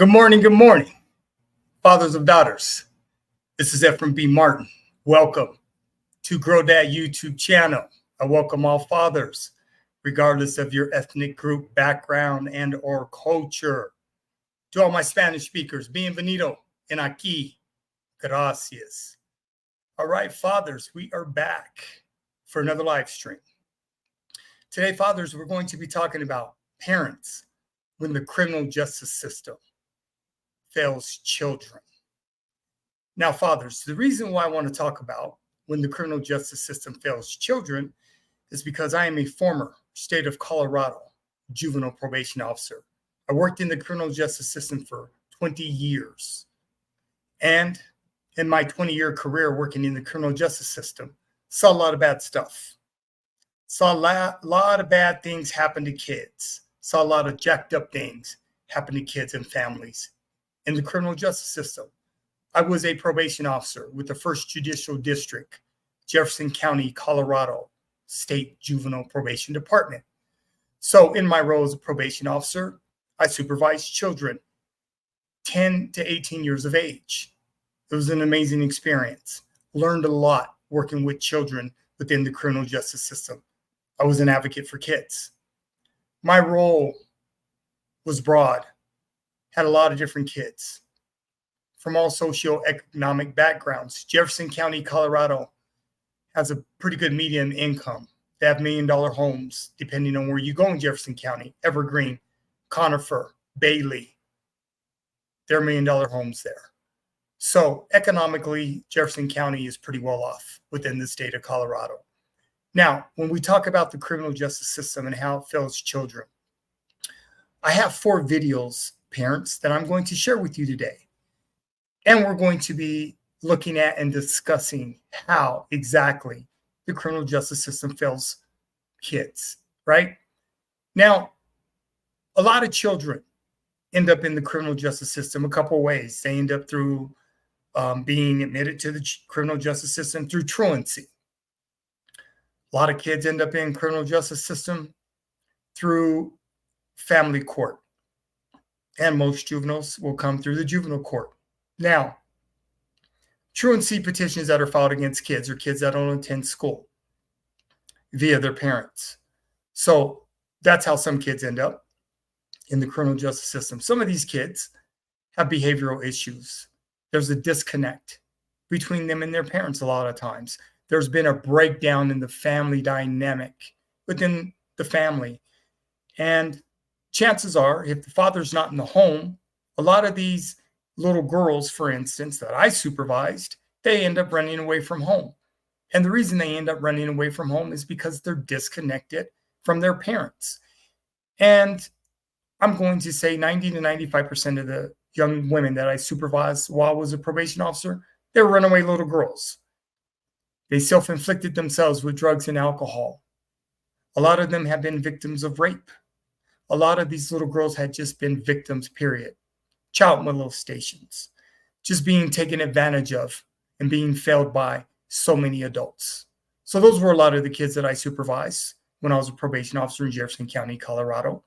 Good morning, fathers of daughters. This is FMB Martin. Welcome to Grow Dad YouTube channel. I welcome all fathers, regardless of your ethnic group, background, and or culture. To all my Spanish speakers, bienvenido en aquí. Gracias. All right, fathers, we are back for another live stream. Today, fathers, we're going to be talking about parents when the criminal justice system fails children. Now, fathers, the reason why I want to talk about when the criminal justice system fails children is because I am a former state of Colorado juvenile probation officer. I worked in the criminal justice system for 20 years. And in my 20-year career working in the criminal justice system, saw a lot of bad stuff. Saw a lot of bad things happen to kids. Saw a lot of jacked up things happen to kids and families in the criminal justice system. I was a probation officer with the 1st Judicial District, Jefferson County, Colorado State Juvenile Probation Department. So in my role as a probation officer, I supervised children 10 to 18 years of age. It was an amazing experience. Learned a lot working with children within the criminal justice system. I was an advocate for kids. My role was broad. Had a lot of different kids from all socioeconomic backgrounds. Jefferson County, Colorado has a pretty good median income. They have $1 million homes, depending on where you go in Jefferson County. Evergreen, Conifer, Bailey. They're $1 million homes there. So economically, Jefferson County is pretty well off within the state of Colorado. Now, when we talk about the criminal justice system and how it fails children, I have 4 videos, parents, that I'm going to share with you today. And we're going to be looking at and discussing how exactly the criminal justice system fails kids, right? Now, a lot of children end up in the criminal justice system a couple of ways. They end up through being admitted to the criminal justice system through truancy. A lot of kids end up in criminal justice system through family court. And most juveniles will come through the juvenile court. Now, truancy petitions that are filed against kids or kids that don't attend school via their parents. So that's how some kids end up in the criminal justice system. Some of these kids have behavioral issues. There's a disconnect between them and their parents a lot of times. There's been a breakdown in the family dynamic within the family. And chances are, if the father's not in the home, a lot of these little girls, for instance, that I supervised, they end up running away from home. And the reason they end up running away from home is because they're disconnected from their parents. And I'm going to say 90 to 95% of the young women that I supervised while I was a probation officer, they were runaway little girls. They self-inflicted themselves with drugs and alcohol. A lot of them have been victims of rape. A lot of these little girls had just been victims, period. Child molestations, just being taken advantage of and being failed by so many adults. So those were a lot of the kids that I supervised when I was a probation officer in Jefferson County, Colorado.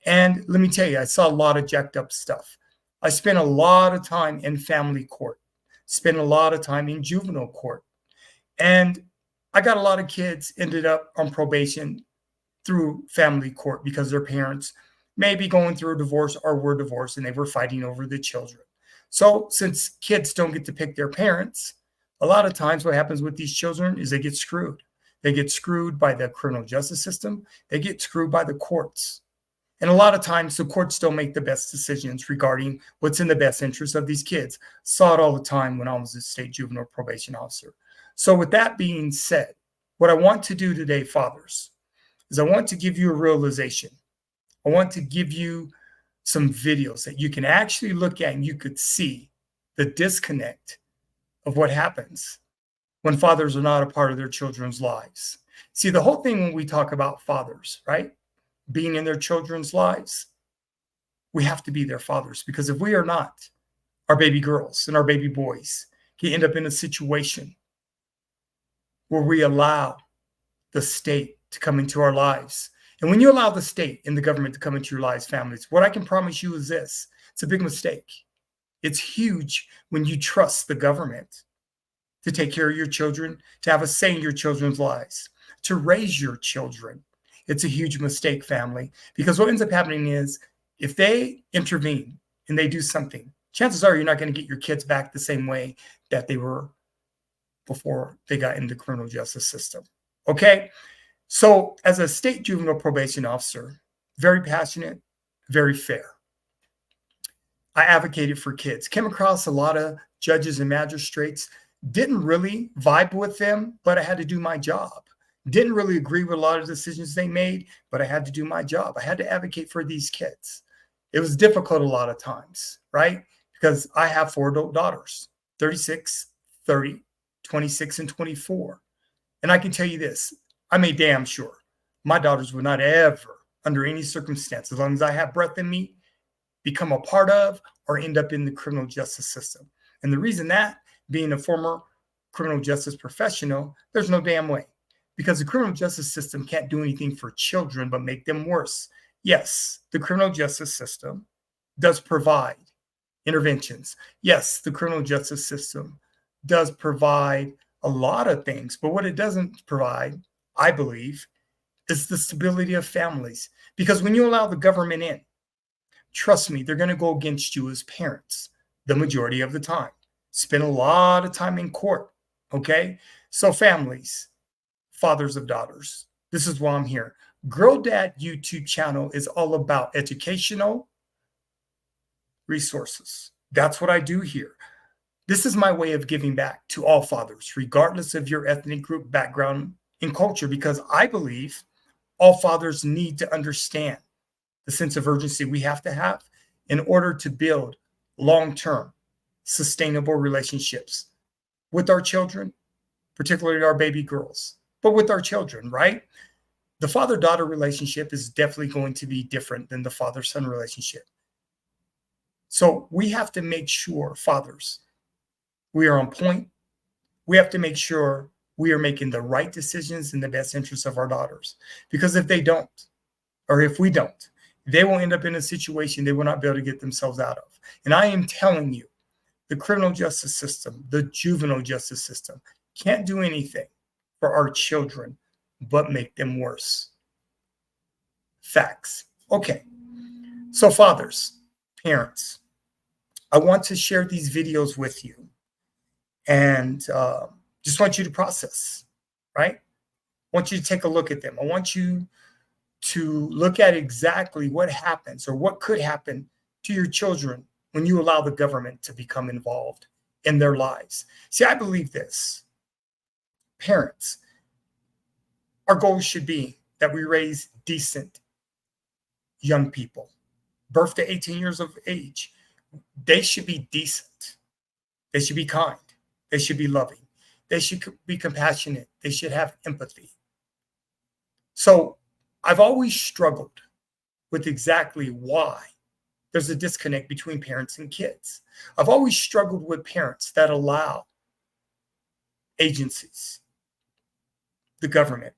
And let me tell you, I saw a lot of jacked up stuff. I spent a lot of time in family court, spent a lot of time in juvenile court. And I got a lot of kids ended up on probation through family court because their parents may be going through a divorce or were divorced and they were fighting over the children. So since kids don't get to pick their parents, a lot of times what happens with these children is they get screwed. They get screwed by the criminal justice system. They get screwed by the courts. And a lot of times the courts don't make the best decisions regarding what's in the best interest of these kids. Saw it all the time when I was a state juvenile probation officer. So with that being said, what I want to do today, fathers, is I want to give you a realization. I want to give you some videos that you can actually look at and you could see the disconnect of what happens when fathers are not a part of their children's lives. See, the whole thing when we talk about fathers, right, being in their children's lives, we have to be their fathers, because if we are not, our baby girls and our baby boys can end up in a situation where we allow the state to come into our lives. And when you allow the state and the government to come into your lives, families, what I can promise you is this: It's a big mistake. It's huge when you trust the government to take care of your children, to have a say in your children's lives, to raise your children. It's a huge mistake, family, because what ends up happening is if they intervene and they do something, chances are you're not going to get your kids back the same way that they were before they got into the criminal justice system. Okay? So as a state juvenile probation officer, very passionate, very fair. I advocated for kids, came across a lot of judges and magistrates, didn't really vibe with them, but I had to do my job. Didn't really agree with a lot of decisions they made, but I had to do my job. I had to advocate for these kids. It was difficult a lot of times, right? Because I have 4 adult daughters, 36, 30, 26, and 24. And I can tell you this, I made damn sure my daughters would not ever, under any circumstance, as long as I have breath in me, become a part of or end up in the criminal justice system. And the reason that, being a former criminal justice professional, there's no damn way. Because the criminal justice system can't do anything for children but make them worse. Yes, the criminal justice system does provide interventions. Yes, the criminal justice system does provide a lot of things, but what it doesn't provide, I believe, is the stability of families. Because when you allow the government in, trust me, they're going to go against you as parents the majority of the time. Spend a lot of time in court, okay? So families, fathers of daughters, this is why I'm here. Girl Dad YouTube channel is all about educational resources. That's what I do here. This is my way of giving back to all fathers, regardless of your ethnic group, background, and culture, because I believe all fathers need to understand the sense of urgency we have to have in order to build long-term, sustainable relationships with our children, particularly our baby girls, but with our children, right? The father-daughter relationship is definitely going to be different than the father-son relationship. So we have to make sure, fathers, we are on point. We have to make sure we are making the right decisions in the best interest of our daughters. Because if they don't, or if we don't, they will end up in a situation they will not be able to get themselves out of. And I am telling you, the criminal justice system, the juvenile justice system, can't do anything for our children but make them worse. Facts. Okay. So fathers, parents, I want to share these videos with you and just want you to process, right? I want you to take a look at them. I want you to look at exactly what happens or what could happen to your children when you allow the government to become involved in their lives. See, I believe this. Parents, our goal should be that we raise decent young people. Birth to 18 years of age, they should be decent. They should be kind. They should be loving. They should be compassionate. They should have empathy. So I've always struggled with exactly why there's a disconnect between parents and kids. I've always struggled with parents that allow agencies, the government,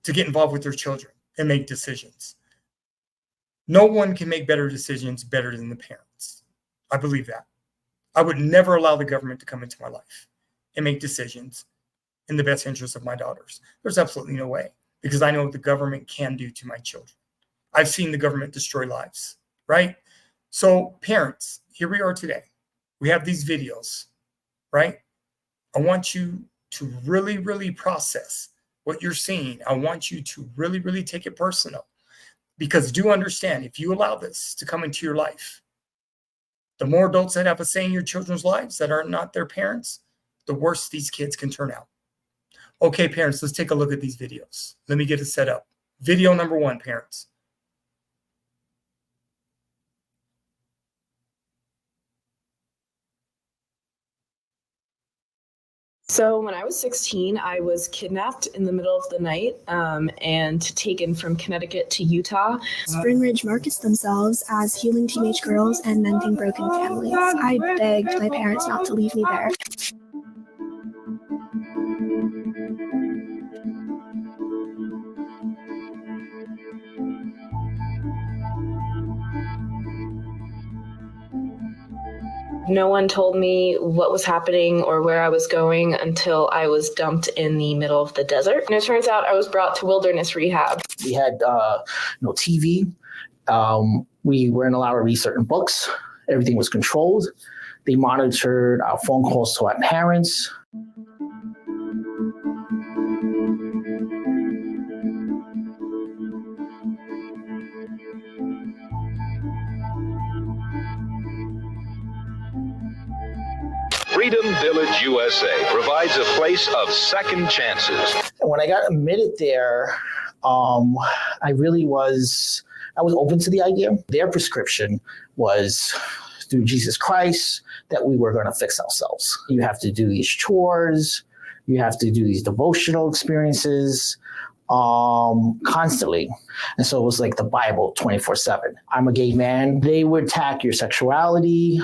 to get involved with their children and make decisions. No one can make better decisions better than the parents. I believe that. I would never allow the government to come into my life and make decisions in the best interest of my daughters. There's absolutely no way, because I know what the government can do to my children. I've seen the government destroy lives, right? So parents, here we are today. We have these videos, right? I want you to really, really process what you're seeing. I want you to really, really take it personal, because do understand, if you allow this to come into your life, the more adults that have a say in your children's lives that are not their parents, the worse these kids can turn out. Okay, parents, let's take a look at these videos. Let me get it set up. Video number 1, parents. So when I was 16, I was kidnapped in the middle of the night and taken from Connecticut to Utah. Spring Ridge markets themselves as healing teenage girls and mending broken families. I begged my parents not to leave me there. No one told me what was happening or where I was going until I was dumped in the middle of the desert. And it turns out I was brought to wilderness rehab. We had no TV. We weren't allowed to read certain books. Everything was controlled. They monitored our phone calls to our parents. Freedom Village USA provides a place of second chances. And when I got admitted there, I was open to the idea. Their prescription was through Jesus Christ that we were going to fix ourselves. You have to do these chores. You have to do these devotional experiences constantly. And so it was like the Bible 24/7. I'm a gay man. They would attack your sexuality.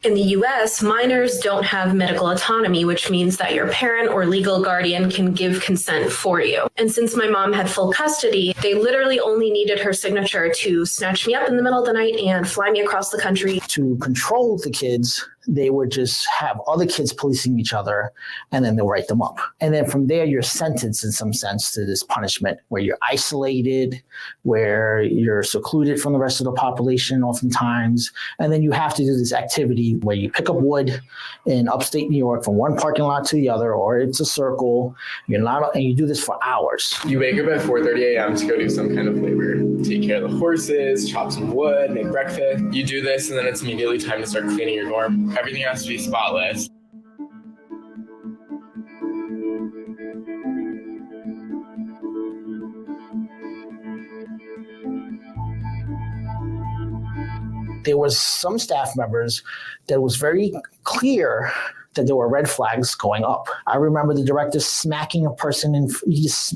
In the US, minors don't have medical autonomy, which means that your parent or legal guardian can give consent for you. And since my mom had full custody, they literally only needed her signature to snatch me up in the middle of the night and fly me across the country. To control the kids, they would just have other kids policing each other, and then they'll write them up. And then from there, you're sentenced in some sense to this punishment where you're isolated, where you're secluded from the rest of the population oftentimes. And then you have to do this activity where you pick up wood in upstate New York from one parking lot to the other, or it's a circle. And you do this for hours. You wake up at 4:30 a.m. to go do some kind of labor. Take care of the horses, chop some wood, make breakfast. You do this, and then it's immediately time to start cleaning your dorm. Everything has to be spotless. There was some staff members that was very clear that there were red flags going up. I remember the director smacking a person and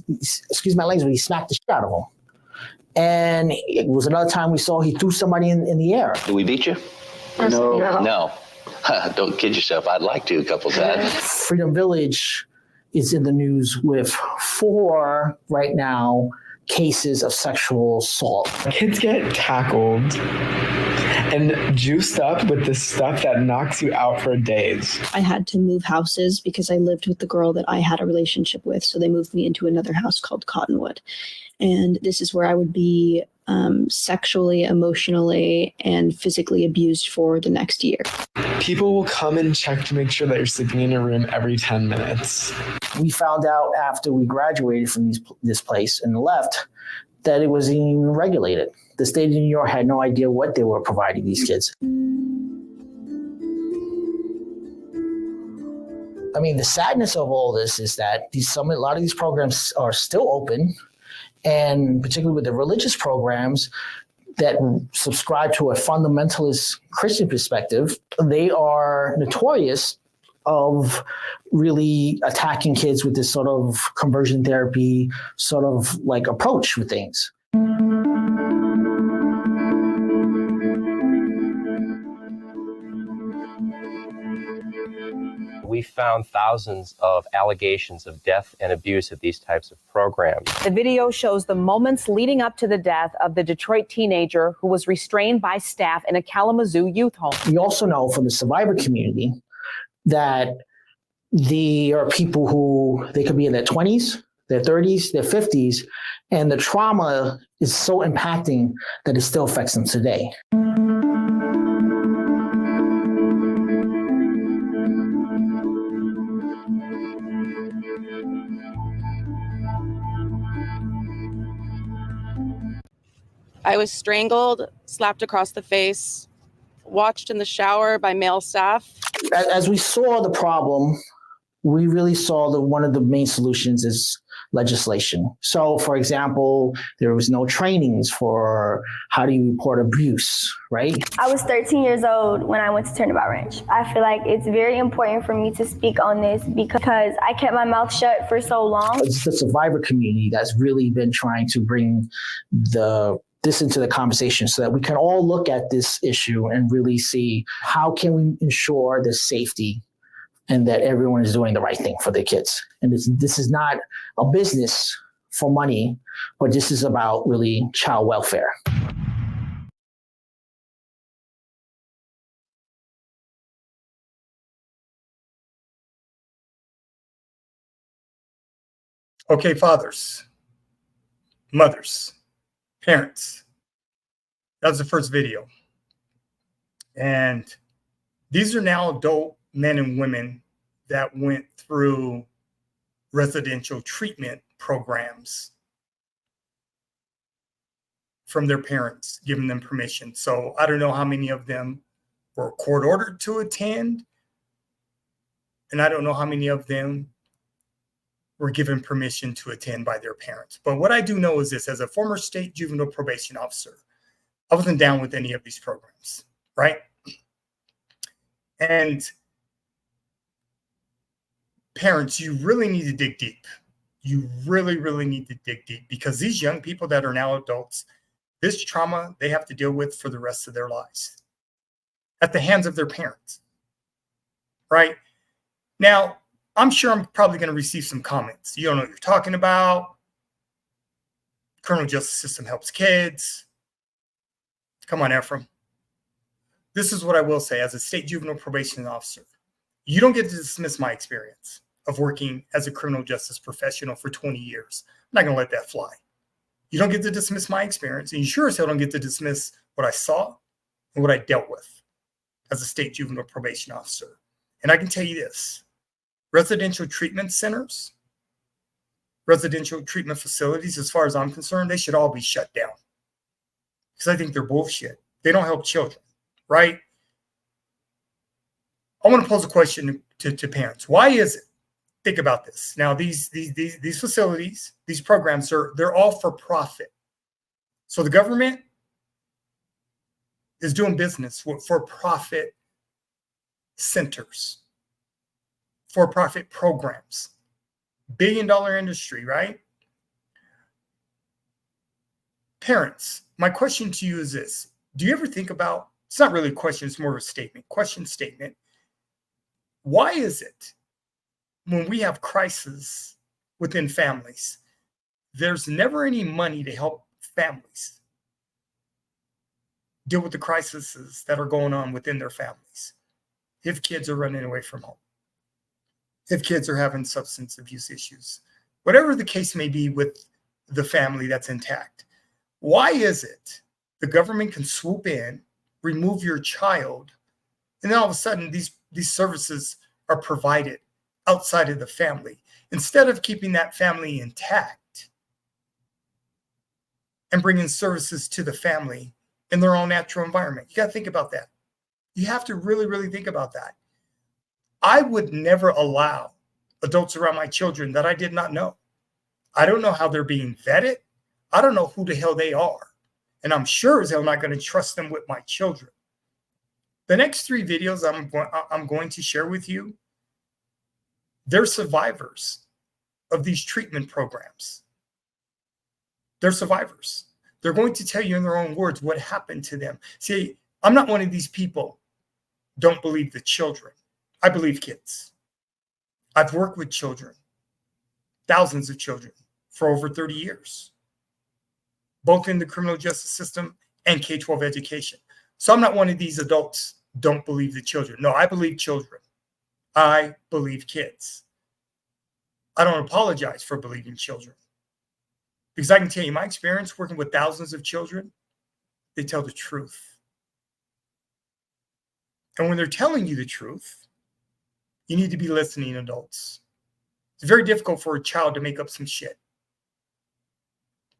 excuse my language, but he smacked the shit out of him. And it was another time we saw he threw somebody in the air. Do we beat you? No. Don't kid yourself. I'd like to a couple times. Freedom Village is in the news with 4 right now cases of sexual assault. Kids get tackled and juiced up with the stuff that knocks you out for days. I had to move houses because I lived with the girl that I had a relationship with. So they moved me into another house called Cottonwood. And this is where I would be sexually, emotionally, and physically abused for the next year. People will come and check to make sure that you're sleeping in your room every 10 minutes. We found out after we graduated from this place and left that it wasn't even regulated. The state of New York had no idea what they were providing these kids. I mean, the sadness of all this is that a lot of these programs are still open, and particularly with the religious programs that subscribe to a fundamentalist Christian perspective, they are notorious of really attacking kids with this sort of conversion therapy sort of like approach with things. We found thousands of allegations of death and abuse at these types of programs. The video shows the moments leading up to the death of the Detroit teenager who was restrained by staff in a Kalamazoo youth home. We also know from the survivor community that there are people who they could be in their 20s, their 30s, their 50s, and the trauma is so impacting that it still affects them today. I was strangled, slapped across the face, watched in the shower by male staff. As we saw the problem, we really saw that one of the main solutions is legislation. So, for example, there was no trainings for how do you report abuse, right? I was 13 years old when I went to Turnabout Ranch. I feel like it's very important for me to speak on this because I kept my mouth shut for so long. It's the survivor community that's really been trying to bring the this into the conversation so that we can all look at this issue and really see how can we ensure the safety and that everyone is doing the right thing for their kids. And this is not a business for money, but this is about really child welfare. Okay, fathers, mothers, parents. That was the first video. And these are now adult men and women that went through residential treatment programs from their parents, giving them permission. So I don't know how many of them were court ordered to attend. And I don't know how many of them were given permission to attend by their parents. But what I do know is this: as a former state juvenile probation officer, I wasn't down with any of these programs, right? And parents, you really need to dig deep. You really, really need to dig deep, because these young people that are now adults, this trauma they have to deal with for the rest of their lives at the hands of their parents, right? Now, I'm sure I'm probably going to receive some comments. You don't know what you're talking about. Criminal justice system helps kids. Come on, Ephraim. This is what I will say as a state juvenile probation officer. You don't get to dismiss my experience of working as a criminal justice professional for 20 years. I'm not going to let that fly. You don't get to dismiss my experience, and you sure as hell don't get to dismiss what I saw and what I dealt with as a state juvenile probation officer. And I can tell you this: residential treatment centers, residential treatment facilities, as far as I'm concerned, they should all be shut down, because I think they're bullshit. They don't help children, right? I want to pose a question to parents. Why is it? Think about this. Now, these facilities, these programs, they're all for profit. So the government is doing business with for-profit centers, for-profit programs, billion-dollar industry, right? Parents, my question to you is this: do you ever think about, it's not really a question, it's more of a statement, question statement. Why is it when we have crises within families, there's never any money to help families deal with the crises that are going on within their families? If kids are running away from home, if kids are having substance abuse issues, whatever the case may be with the family that's intact, why is it the government can swoop in, remove your child, and then all of a sudden these services are provided outside of the family, instead of keeping that family intact and bringing services to the family in their own natural environment? You got to think about that. You have to really, really think about that. I would never allow adults around my children that I did not know. I don't know how they're being vetted. I don't know who the hell they are. And I'm sure as hell not going to trust them with my children. The next 3 videos I'm going to share with you, they're survivors of these treatment programs. They're survivors. They're going to tell you in their own words what happened to them. See, I'm not one of these people, don't believe the children. I believe kids. I've worked with children, thousands of children, for over 30 years, both in the criminal justice system and K-12 education. So I'm not one of these adults, don't believe the children. No, I believe children. I believe kids. I don't apologize for believing children, because I can tell you my experience working with thousands of children, they tell the truth. And when they're telling you the truth, you need to be listening, adults. It's very difficult for a child to make up some shit,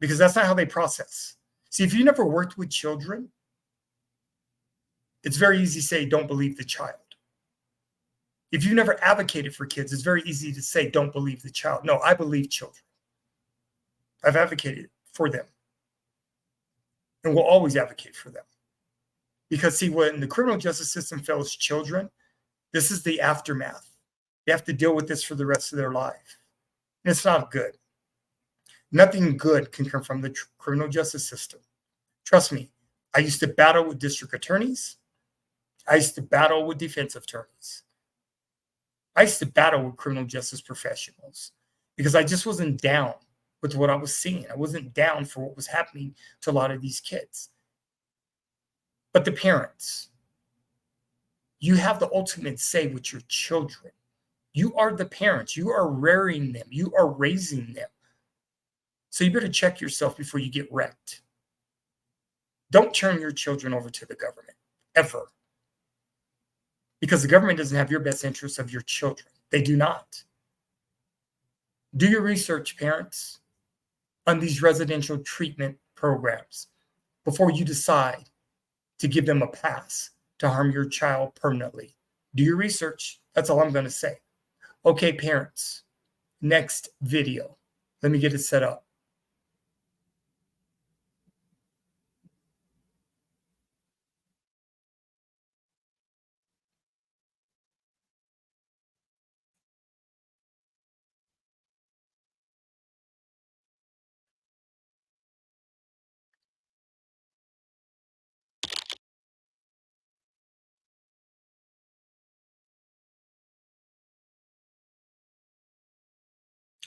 because that's not how they process. See, if you never worked with children, it's very easy to say, don't believe the child. If you never advocated for kids, it's very easy to say, don't believe the child. No, I believe children. I've advocated for them and will always advocate for them. Because see, when the criminal justice system fails children, this is the aftermath. They have to deal with this for the rest of their life. And it's not good. Nothing good can come from the criminal justice system. Trust me, I used to battle with district attorneys. I used to battle with defense attorneys. I used to battle with criminal justice professionals because I just wasn't down with what I was seeing. I wasn't down for what was happening to a lot of these kids. But the parents, you have the ultimate say with your children. You are the parents. You are rearing them. You are raising them. So you better check yourself before you get wrecked. Don't turn your children over to the government, ever. Because the government doesn't have your best interests of your children. They do not. Do your research, parents, on these residential treatment programs before you decide to give them a pass to harm your child permanently. Do your research. That's all I'm going to say. Okay, parents, next video. Let me get it set up.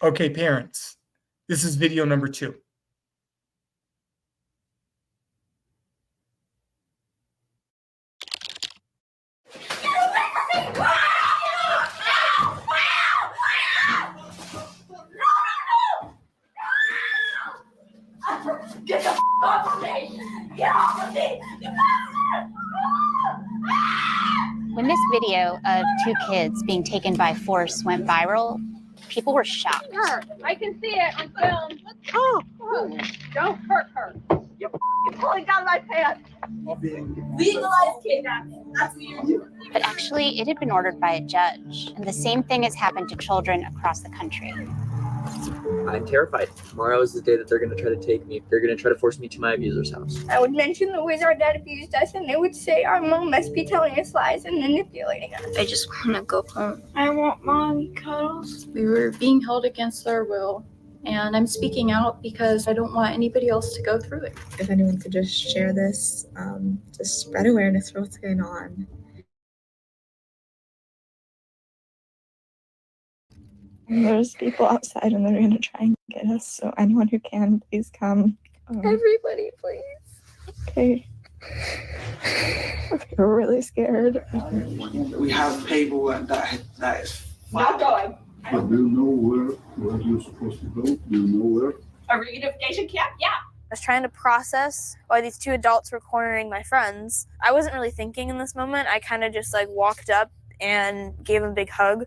Okay, parents, this is video number 2. Get the off of me! Get off of me! When this video of 2 kids being taken by force went viral, people were shocked. I can see it on film. Oh, don't hurt her. You're pulling down my pants. Legalize kidnapping. That's what you're doing. But actually, it had been ordered by a judge, and the same thing has happened to children across the country. I'm terrified. Tomorrow is the day that they're going to try to take me. They're going to try to force me to my abuser's house. I would mention the ways our dad abused us, and they would say our mom must be telling us lies and manipulating us. I just want to go home. I want mommy cuddles. We were being held against our will, and I'm speaking out because I don't want anybody else to go through it. If anyone could just share this, to spread awareness for what's going on. There's people outside and they're going to try and get us, so anyone who can, please come. Everybody, please. Okay. Okay, we're really scared. We have people that is Not going. But do you know where you're supposed to go? Do you know where? A reunification camp? Yeah. I was trying to process why these 2 adults were cornering my friends. I wasn't really thinking in this moment. I kind of just walked up and gave them a big hug.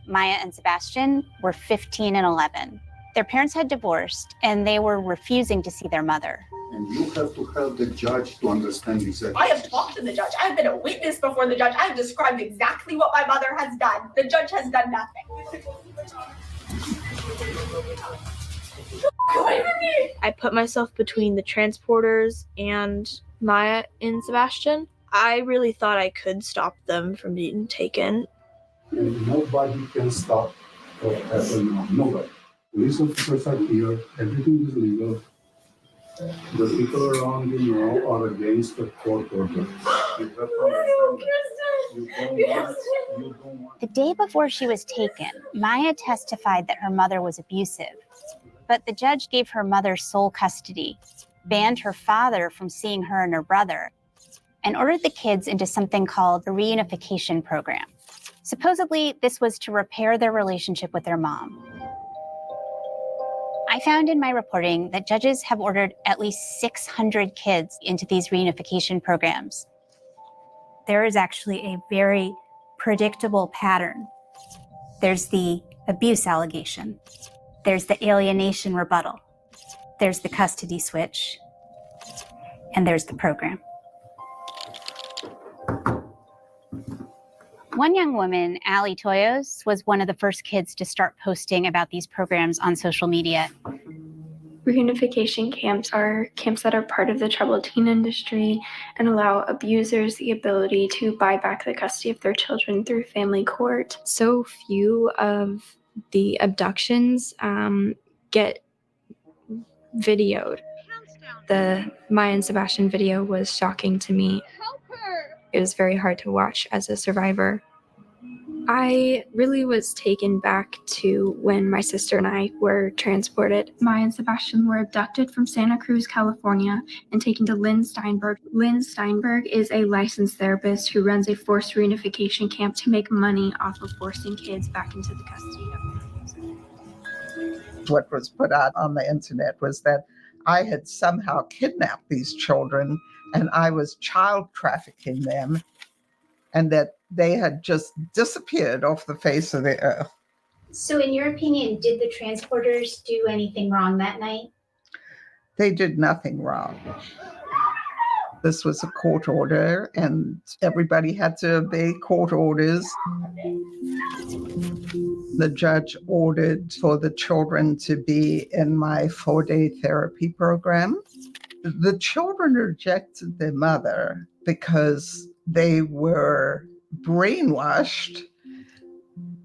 Maya and Sebastian were 15 and 11. Their parents had divorced, and they were refusing to see their mother. And you have to help the judge to understand exactly. I have talked to the judge. I have been a witness before the judge. I have described exactly what my mother has done. The judge has done nothing. Away from me! I put myself between the transporters and Maya and Sebastian. I really thought I could stop them from being taken. And nobody can stop what happened now. Nobody. Police officers are here. Everything is legal. The people around you now are against the court order. You have to understand that. The day before she was taken, Maya testified that her mother was abusive, but the judge gave her mother sole custody, banned her father from seeing her and her brother, and ordered the kids into something called a reunification program. Supposedly, this was to repair their relationship with their mom. I found in my reporting that judges have ordered at least 600 kids into these reunification programs. There is actually a very predictable pattern. There's the abuse allegation. There's the alienation rebuttal. There's the custody switch. And there's the program. One young woman, Allie Toyos, was one of the first kids to start posting about these programs on social media. Reunification camps are camps that are part of the troubled teen industry and allow abusers the ability to buy back the custody of their children through family court. So few of the abductions get videoed. The Maya and Sebastian video was shocking to me. It was very hard to watch as a survivor. I really was taken back to when my sister and I were transported. Maya and Sebastian were abducted from Santa Cruz, California, and taken to Lynn Steinberg. Lynn Steinberg is a licensed therapist who runs a forced reunification camp to make money off of forcing kids back into the custody of their abusers. What was put out on the internet was that I had somehow kidnapped these children and I was child trafficking them, and that they had just disappeared off the face of the earth. So in your opinion, did the transporters do anything wrong that night? They did nothing wrong. This was a court order and everybody had to obey court orders. The judge ordered for the children to be in my 4-day therapy program. The children rejected their mother because they were brainwashed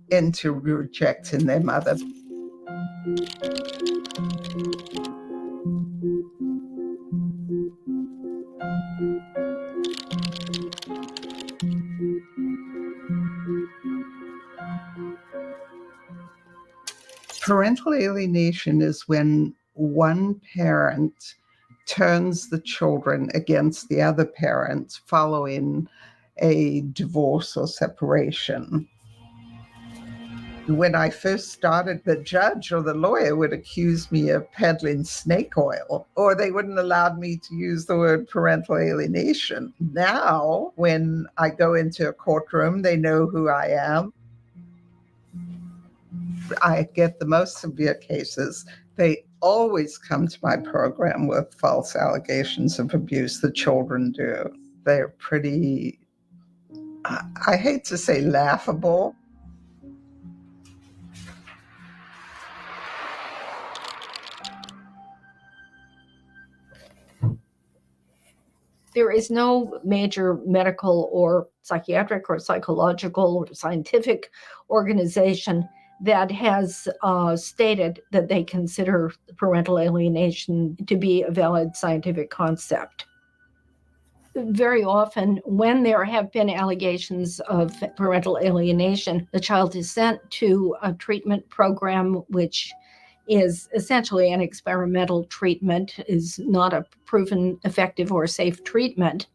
into rejecting their mother. Parental alienation is when one parent turns the children against the other parent following a divorce or separation. When I first started, the judge or the lawyer would accuse me of peddling snake oil, or they wouldn't allow me to use the word parental alienation. Now, when I go into a courtroom, they know who I am. I get the most severe cases. They always come to my program with false allegations of abuse. The children do. They're pretty, I hate to say laughable. There is no major medical or psychiatric or psychological or scientific organization that has stated that they consider parental alienation to be a valid scientific concept. Very often, when there have been allegations of parental alienation, the child is sent to a treatment program which is essentially an experimental treatment, is not a proven effective or safe treatment.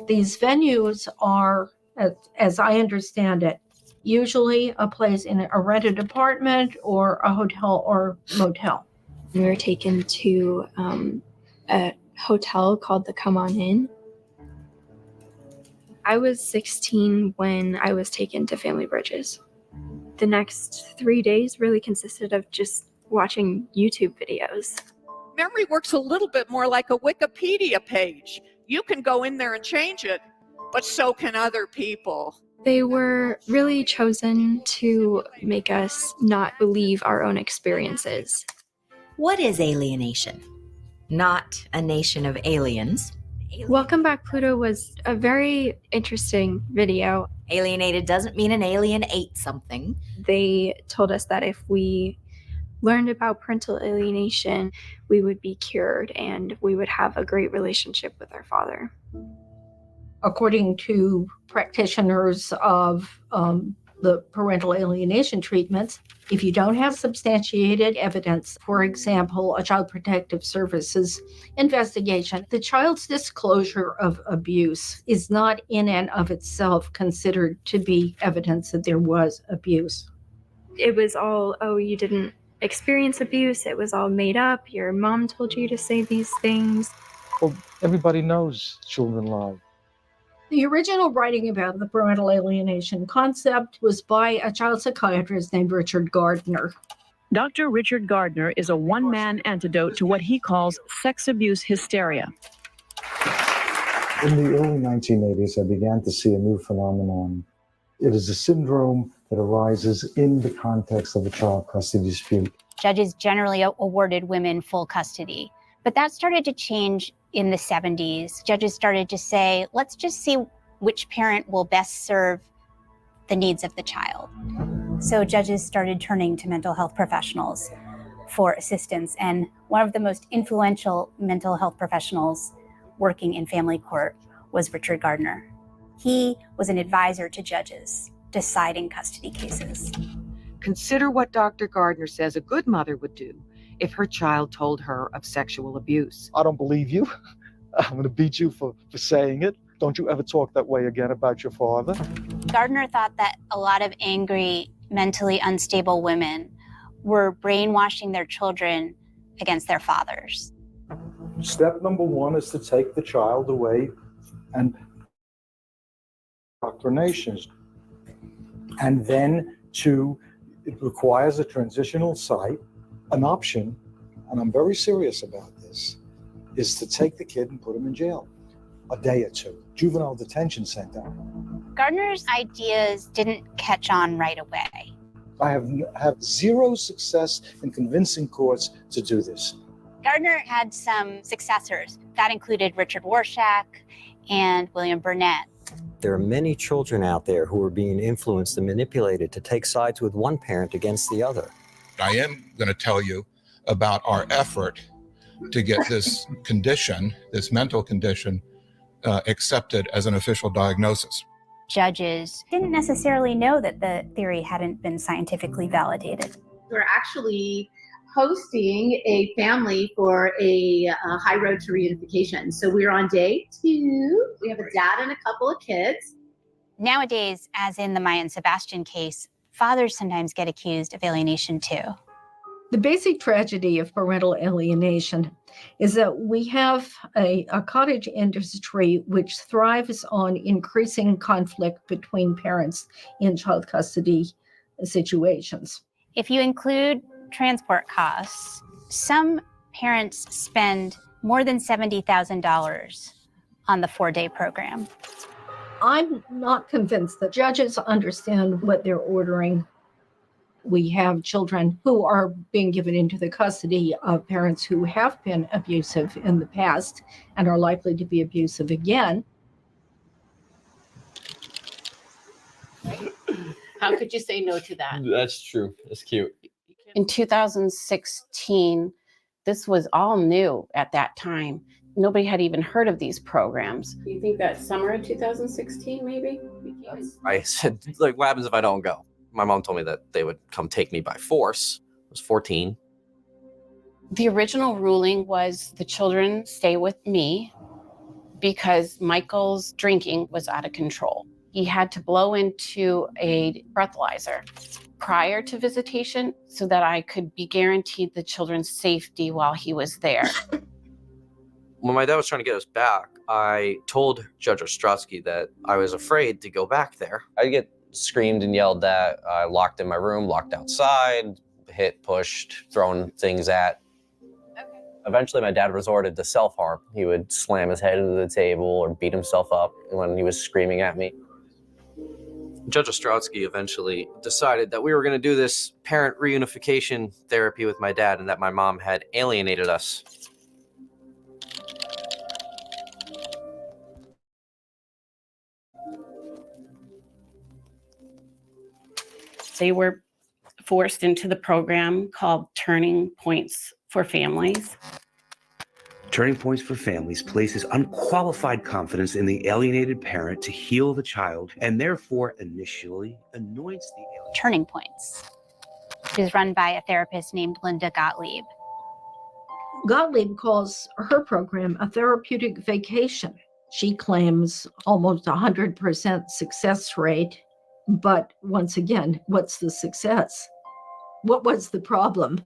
These venues are, as I understand it, usually a place in a rented apartment or a hotel or motel. We were taken to a hotel called the Come On Inn. I was 16 when I was taken to Family Bridges. The next 3 days really consisted of just watching YouTube videos. Memory works a little bit more like a Wikipedia page. You can go in there and change it, but so can other people. They were really chosen to make us not believe our own experiences. What is alienation? Not a nation of aliens. Welcome Back Pluto was a very interesting video. Alienated doesn't mean an alien ate something. They told us that if we learned about parental alienation, we would be cured and we would have a great relationship with our father. According to practitioners of the parental alienation treatments, if you don't have substantiated evidence, for example, a Child Protective Services investigation, the child's disclosure of abuse is not in and of itself considered to be evidence that there was abuse. It was all, oh, you didn't experience abuse. It was all made up. Your mom told you to say these things. Well, everybody knows children lie. The original writing about the parental alienation concept was by a child psychiatrist named Richard Gardner. Dr. Richard Gardner is a one-man antidote to what he calls sex abuse hysteria. In the early 1980s, I began to see a new phenomenon. It is a syndrome that arises in the context of a child custody dispute. Judges generally awarded women full custody, but that started to change in the 70s. Judges started to say, let's just see which parent will best serve the needs of the child. So judges started turning to mental health professionals for assistance. And One of the most influential mental health professionals working in family court was Richard Gardner. He was an advisor to judges deciding custody cases. Consider what Dr. Gardner says a good mother would do if her child told her of sexual abuse. I don't believe you. I'm going to beat you for saying it. Don't you ever talk that way again about your father. Gardner thought that a lot of angry, mentally unstable women were brainwashing their children against their fathers. Step number one is to take the child away and indoctrinations. And then it requires a transitional site. An option, and I'm very serious about this, is to take the kid and put him in jail a day or two, juvenile detention center. Gardner's ideas didn't catch on right away. I have zero success in convincing courts to do this. Gardner had some successors. That included Richard Warshak and William Burnett. There are many children out there who are being influenced and manipulated to take sides with one parent against the other. I am going to tell you about our effort to get this condition, this mental condition, accepted as an official diagnosis. Judges didn't necessarily know that the theory hadn't been scientifically validated. We're actually hosting a family for a high road to reunification. So we're on day 2. We have a dad and a couple of kids. Nowadays, as in the Maya and Sebastian case, fathers sometimes get accused of alienation too. The basic tragedy of parental alienation is that we have a cottage industry which thrives on increasing conflict between parents in child custody situations. If you include transport costs, some parents spend more than $70,000 on the 4-day program. I'm not convinced that judges understand what they're ordering. We have children who are being given into the custody of parents who have been abusive in the past and are likely to be abusive again. How could you say no to that? That's true. That's cute. In 2016, this was all new at that time. Nobody had even heard of these programs. Do you think that summer of 2016, maybe? I said, like, what happens if I don't go? My mom told me that they would come take me by force. I was 14. The original ruling was the children stay with me because Michael's drinking was out of control. He had to blow into a breathalyzer prior to visitation so that I could be guaranteed the children's safety while he was there. When my dad was trying to get us back, I told Judge Ostrowski that I was afraid to go back there. I'd get screamed and yelled at. I locked in my room, locked outside, hit, pushed, thrown things at. Okay. Eventually, my dad resorted to self-harm. He would slam his head into the table or beat himself up when he was screaming at me. Judge Ostrowski eventually decided that we were going to do this parent reunification therapy with my dad and that my mom had alienated us. They were forced into the program called Turning Points for Families. Turning Points for Families places unqualified confidence in the alienated parent to heal the child and therefore initially anoints the alien. Turning Points. It is run by a therapist named Linda Gottlieb. Gottlieb calls her program a therapeutic vacation. She claims almost 100% success rate. But once again, what's the success? What was the problem?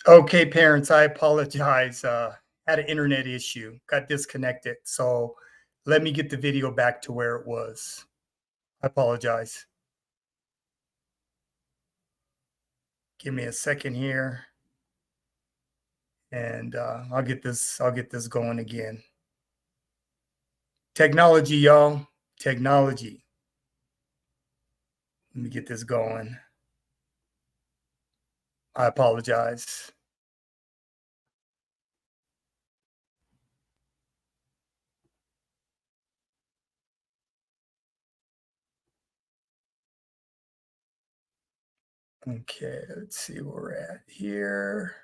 Okay, parents, I apologize. Had an internet issue, got disconnected. So let me get the video back to where it was. I apologize. Give me a second here. And I'll get this going again. Technology, y'all. Technology. Let me get this going. I apologize. Okay, let's see where we're at here.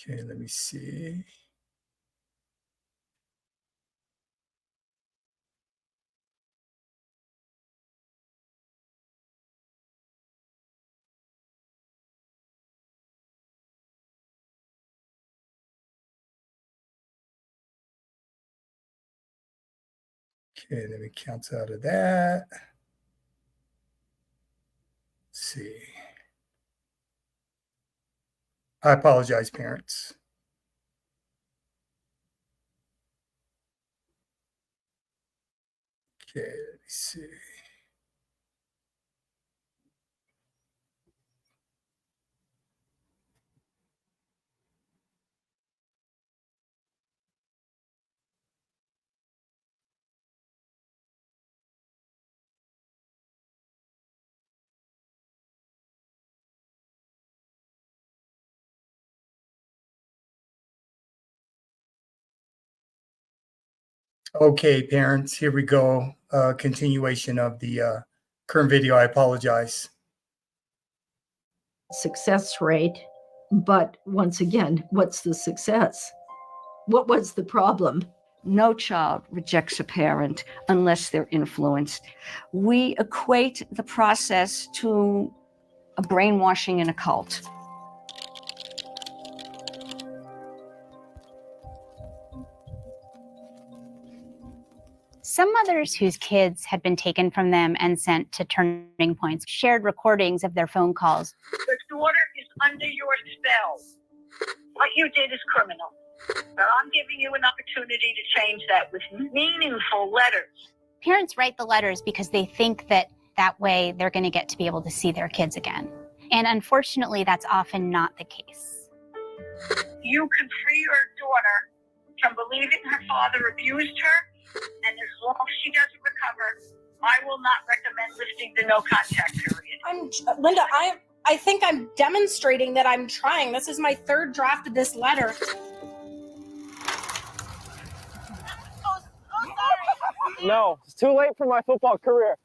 Okay, let me see. Okay, let me cancel out of that. Let's see. I apologize, parents. Okay, let me see. Okay, parents, here we go. Continuation of the current video. I apologize. Success rate. But once again, what's the success? What was the problem? No child rejects a parent unless they're influenced. We equate the process to a brainwashing in a cult. Some mothers whose kids had been taken from them and sent to turning points shared recordings of their phone calls. The daughter is under your spell. What you did is criminal. But I'm giving you an opportunity to change that with meaningful letters. Parents write the letters because they think that that way they're going to get to be able to see their kids again. And unfortunately, that's often not the case. You can free your daughter from believing her father abused her, and as long as she doesn't recover, I will not recommend lifting the no contact period. Linda, I think I'm demonstrating that I'm trying. This is my third draft of this letter. No, it's too late for my football career.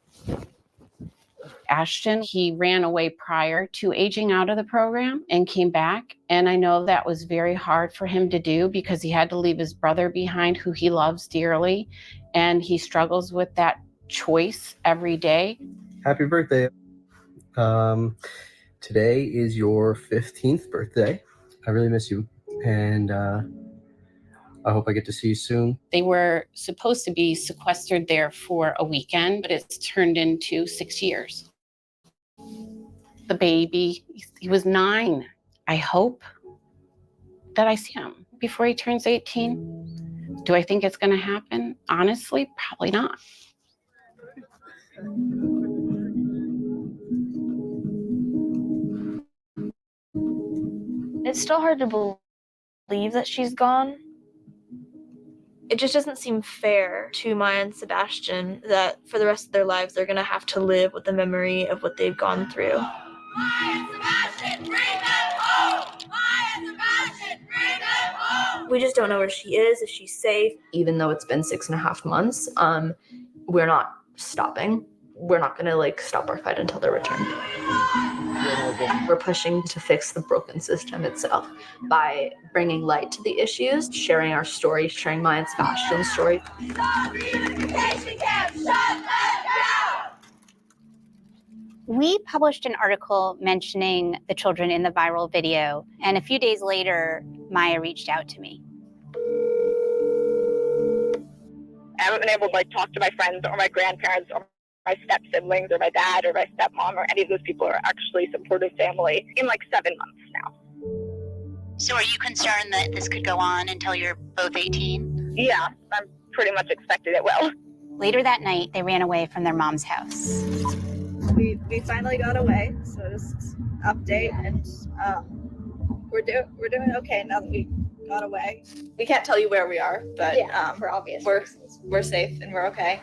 Ashton, he ran away prior to aging out of the program and came back. And I know that was very hard for him to do because he had to leave his brother behind, who he loves dearly. And he struggles with that choice every day. Happy birthday. Today is your 15th birthday. I really miss you. And I hope I get to see you soon. They were supposed to be sequestered there for a weekend, but it's turned into 6 years. The baby, he was 9. I hope that I see him before he turns 18. Do I think it's going to happen? Honestly, probably not. It's still hard to believe that she's gone. It just doesn't seem fair to Maya and Sebastian that for the rest of their lives they're gonna have to live with the memory of what they've gone through. We just don't know where she is, if she's safe. Even though it's been 6.5 months, we're not stopping. We're not gonna stop our fight until they're returned. We're pushing to fix the broken system itself by bringing light to the issues, sharing our story, sharing Maya and Sebastian's story. We published an article mentioning the children in the viral video, and a few days later, Maya reached out to me. I haven't been able to talk to my friends or my grandparents or my step siblings or my dad or my stepmom or any of those people who are actually supportive family in 7 months now. So are you concerned that this could go on until you're both 18? Yeah, I'm pretty much expecting it will. Later that night, they ran away from their mom's house. We finally got away, so just update, and we're doing okay now that we got away. We can't tell you where we are, but for obvious we're safe and we're okay.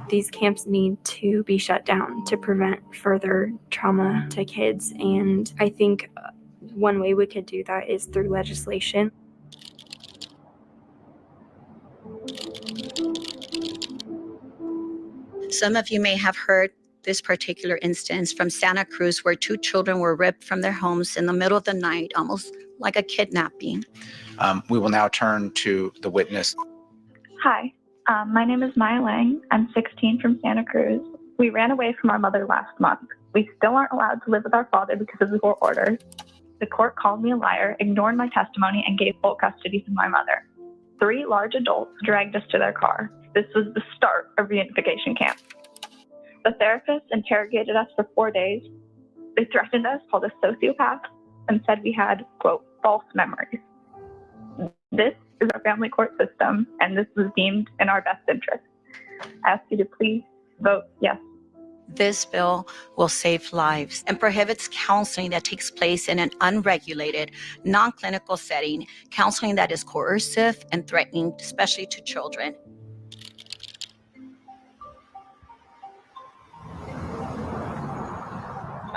These camps need to be shut down to prevent further trauma to kids, and I think one way we could do that is through legislation. Some of you may have heard this particular instance from Santa Cruz, where 2 children were ripped from their homes in the middle of the night, almost like a kidnapping. We will now turn to the witness. Hi, my name is Maya Lang. I'm 16 from Santa Cruz. We ran away from our mother last month. We still aren't allowed to live with our father because of the court orders. The court called me a liar, ignored my testimony, and gave full custody to my mother. 3 large adults dragged us to their car. This was the start of reunification camp. The therapist interrogated us for 4 days. They threatened us, called us sociopaths, and said we had, quote, false memories. This is our family court system, and this was deemed in our best interest. I ask you to please vote yes. This bill will save lives and prohibits counseling that takes place in an unregulated, non-clinical setting, counseling that is coercive and threatening, especially to children.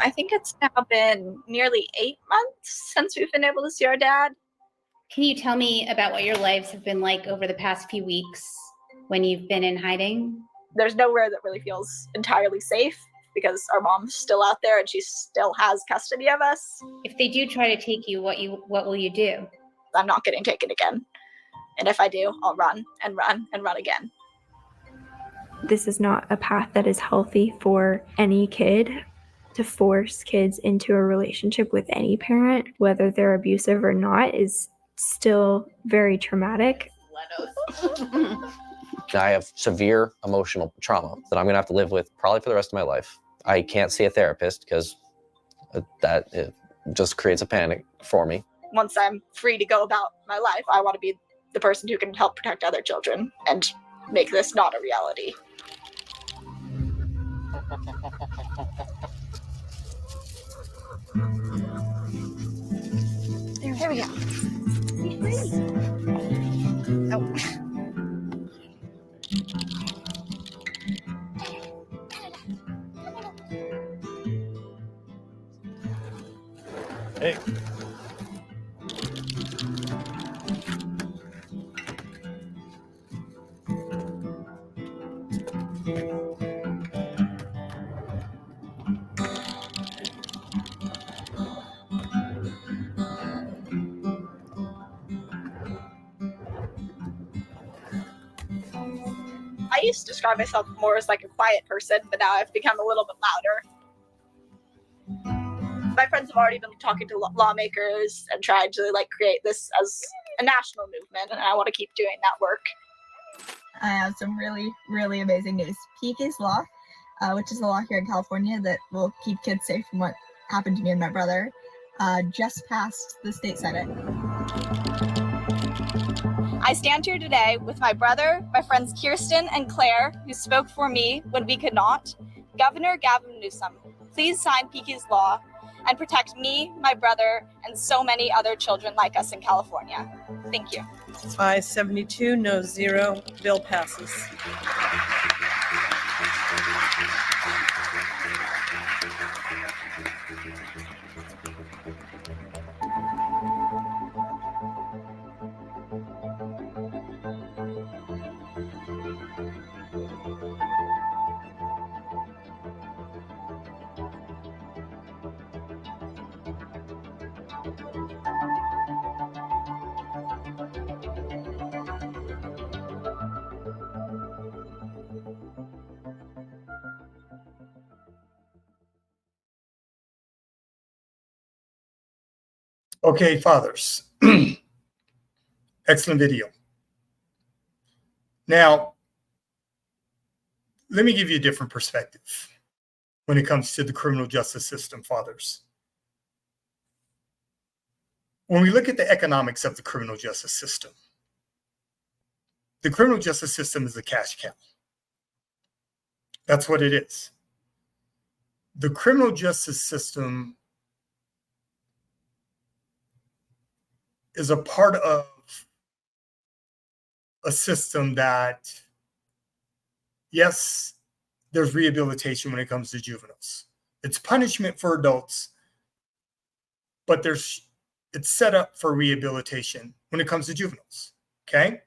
I think it's now been nearly 8 months since we've been able to see our dad. Can you tell me about what your lives have been like over the past few weeks when you've been in hiding? There's nowhere that really feels entirely safe because our mom's still out there and she still has custody of us. If they do try to take you, what will you do? I'm not getting taken again. And if I do, I'll run and run and run again. This is not a path that is healthy for any kid. To force kids into a relationship with any parent, whether they're abusive or not, is still very traumatic. I have severe emotional trauma that I'm going to have to live with probably for the rest of my life. I can't see a therapist because it just creates a panic for me. Once I'm free to go about my life, I want to be the person who can help protect other children and make this not a reality. There we go. Oh. Hey. I used to describe myself more as like a quiet person, but now I've become a little bit louder. My friends have already been talking to lawmakers and trying to create this as a national movement, and I want to keep doing that work. I have some really, really amazing news. PK's Law, which is a law here in California that will keep kids safe from what happened to me and my brother, just passed the state Senate. I stand here today with my brother, my friends Kirsten and Claire, who spoke for me when we could not, Governor Gavin Newsom. Please sign PK's Law and protect me, my brother, and so many other children like us in California. Thank you. 572, no 0. Bill passes. Okay, fathers. Excellent video. Now, let me give you a different perspective when it comes to the criminal justice system, fathers. When we look at the economics of the criminal justice system, the criminal justice system is a cash cow. That's what it is. The criminal justice system is a part of a system that, yes, there's rehabilitation when it comes to juveniles. It's punishment for adults, but it's set up for rehabilitation when it comes to juveniles, okay?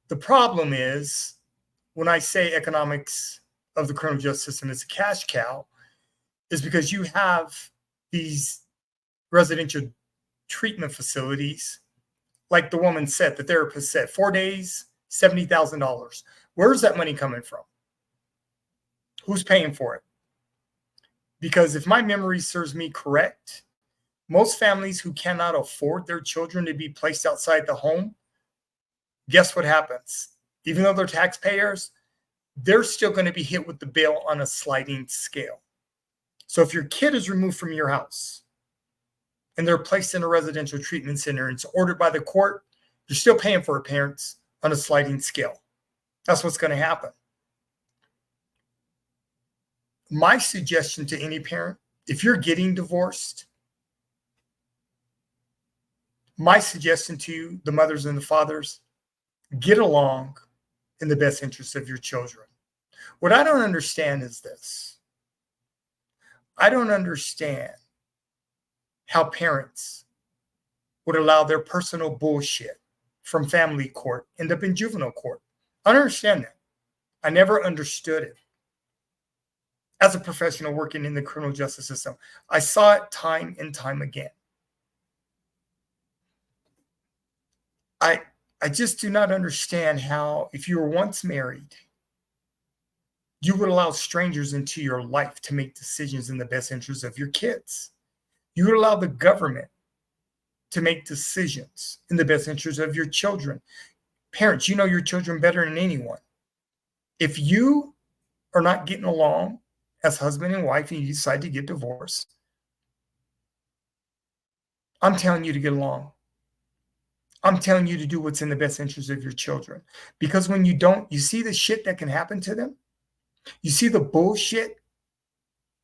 The problem is, when I say economics of the criminal justice system is a cash cow, is because you have these residential treatment facilities, like the woman said, the therapist said, 4 days, $70,000. Where's that money coming from? Who's paying for it? Because if my memory serves me correct, most families who cannot afford their children to be placed outside the home, guess what happens? Even though they're taxpayers, they're still going to be hit with the bill on a sliding scale. So if your kid is removed from your house and they're placed in a residential treatment center and it's ordered by the court, you're still paying for it, parents, on a sliding scale. That's what's going to happen. My suggestion to any parent, if you're getting divorced, my suggestion to you, the mothers and the fathers, get along in the best interest of your children. What I don't understand is this. I don't understand how parents would allow their personal bullshit from family court end up in juvenile court. I don't understand that. I never understood it. As a professional working in the criminal justice system, I saw it time and time again. I just do not understand how, if you were once married, you would allow strangers into your life to make decisions in the best interest of your kids. You would allow the government to make decisions in the best interest of your children. Parents, you know your children better than anyone. If you are not getting along as husband and wife and you decide to get divorced, I'm telling you to get along. I'm telling you to do what's in the best interest of your children. Because when you don't, you see the shit that can happen to them. You see the bullshit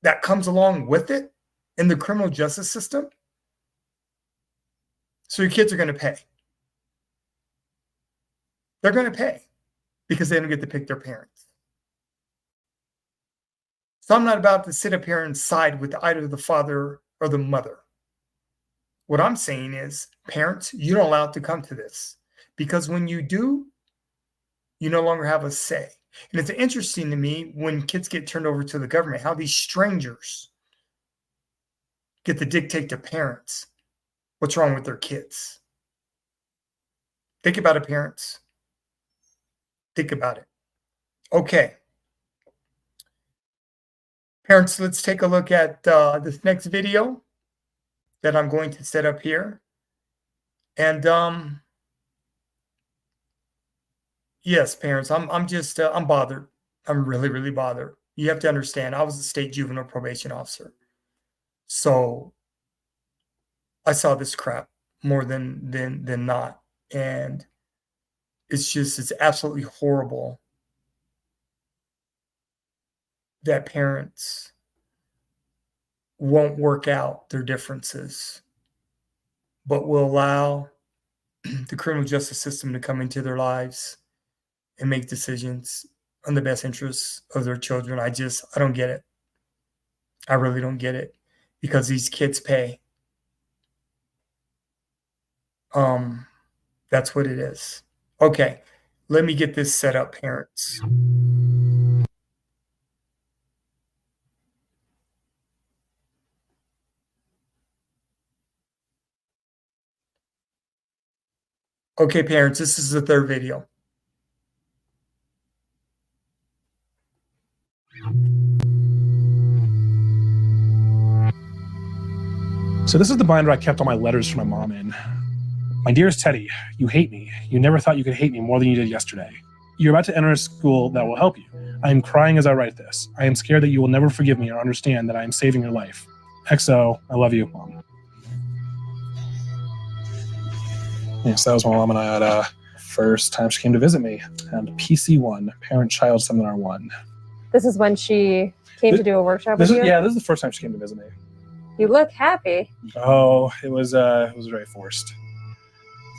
that comes along with it in the criminal justice system. So your kids are going to pay. They're going to pay because they don't get to pick their parents. So I'm not about to sit up here and side with either the father or the mother. What I'm saying is, parents, you don't allow it to come to this. Because when you do, you no longer have a say. And it's interesting to me when kids get turned over to the government, how these strangers get to dictate to parents what's wrong with their kids. Think about it, parents. Think about it. Okay. Parents, let's take a look at this next video that I'm going to set up here. And yes, parents, I'm bothered. I'm really, really bothered. You have to understand, I was a state juvenile probation officer. So I saw this crap more than not. And it's absolutely horrible that parents won't work out their differences, but will allow the criminal justice system to come into their lives and make decisions on the best interests of their children. I don't get it. I really don't get it, because these kids pay. That's what it is. Okay, let me get this set up, parents. Okay, parents, this is the third video. So this is the binder I kept all my letters from my mom in. My dearest Teddy, you hate me. You never thought you could hate me more than you did yesterday. You're about to enter a school that will help you. I am crying as I write this. I am scared that you will never forgive me or understand that I am saving your life. XO, I love you, Mom. Yes, that was my mom and I at first time she came to visit me. And PC1, Parent-Child Seminar 1. This is when she came to do a workshop with you? Yeah, this is the first time she came to visit me. You look happy. Oh, it was very forced.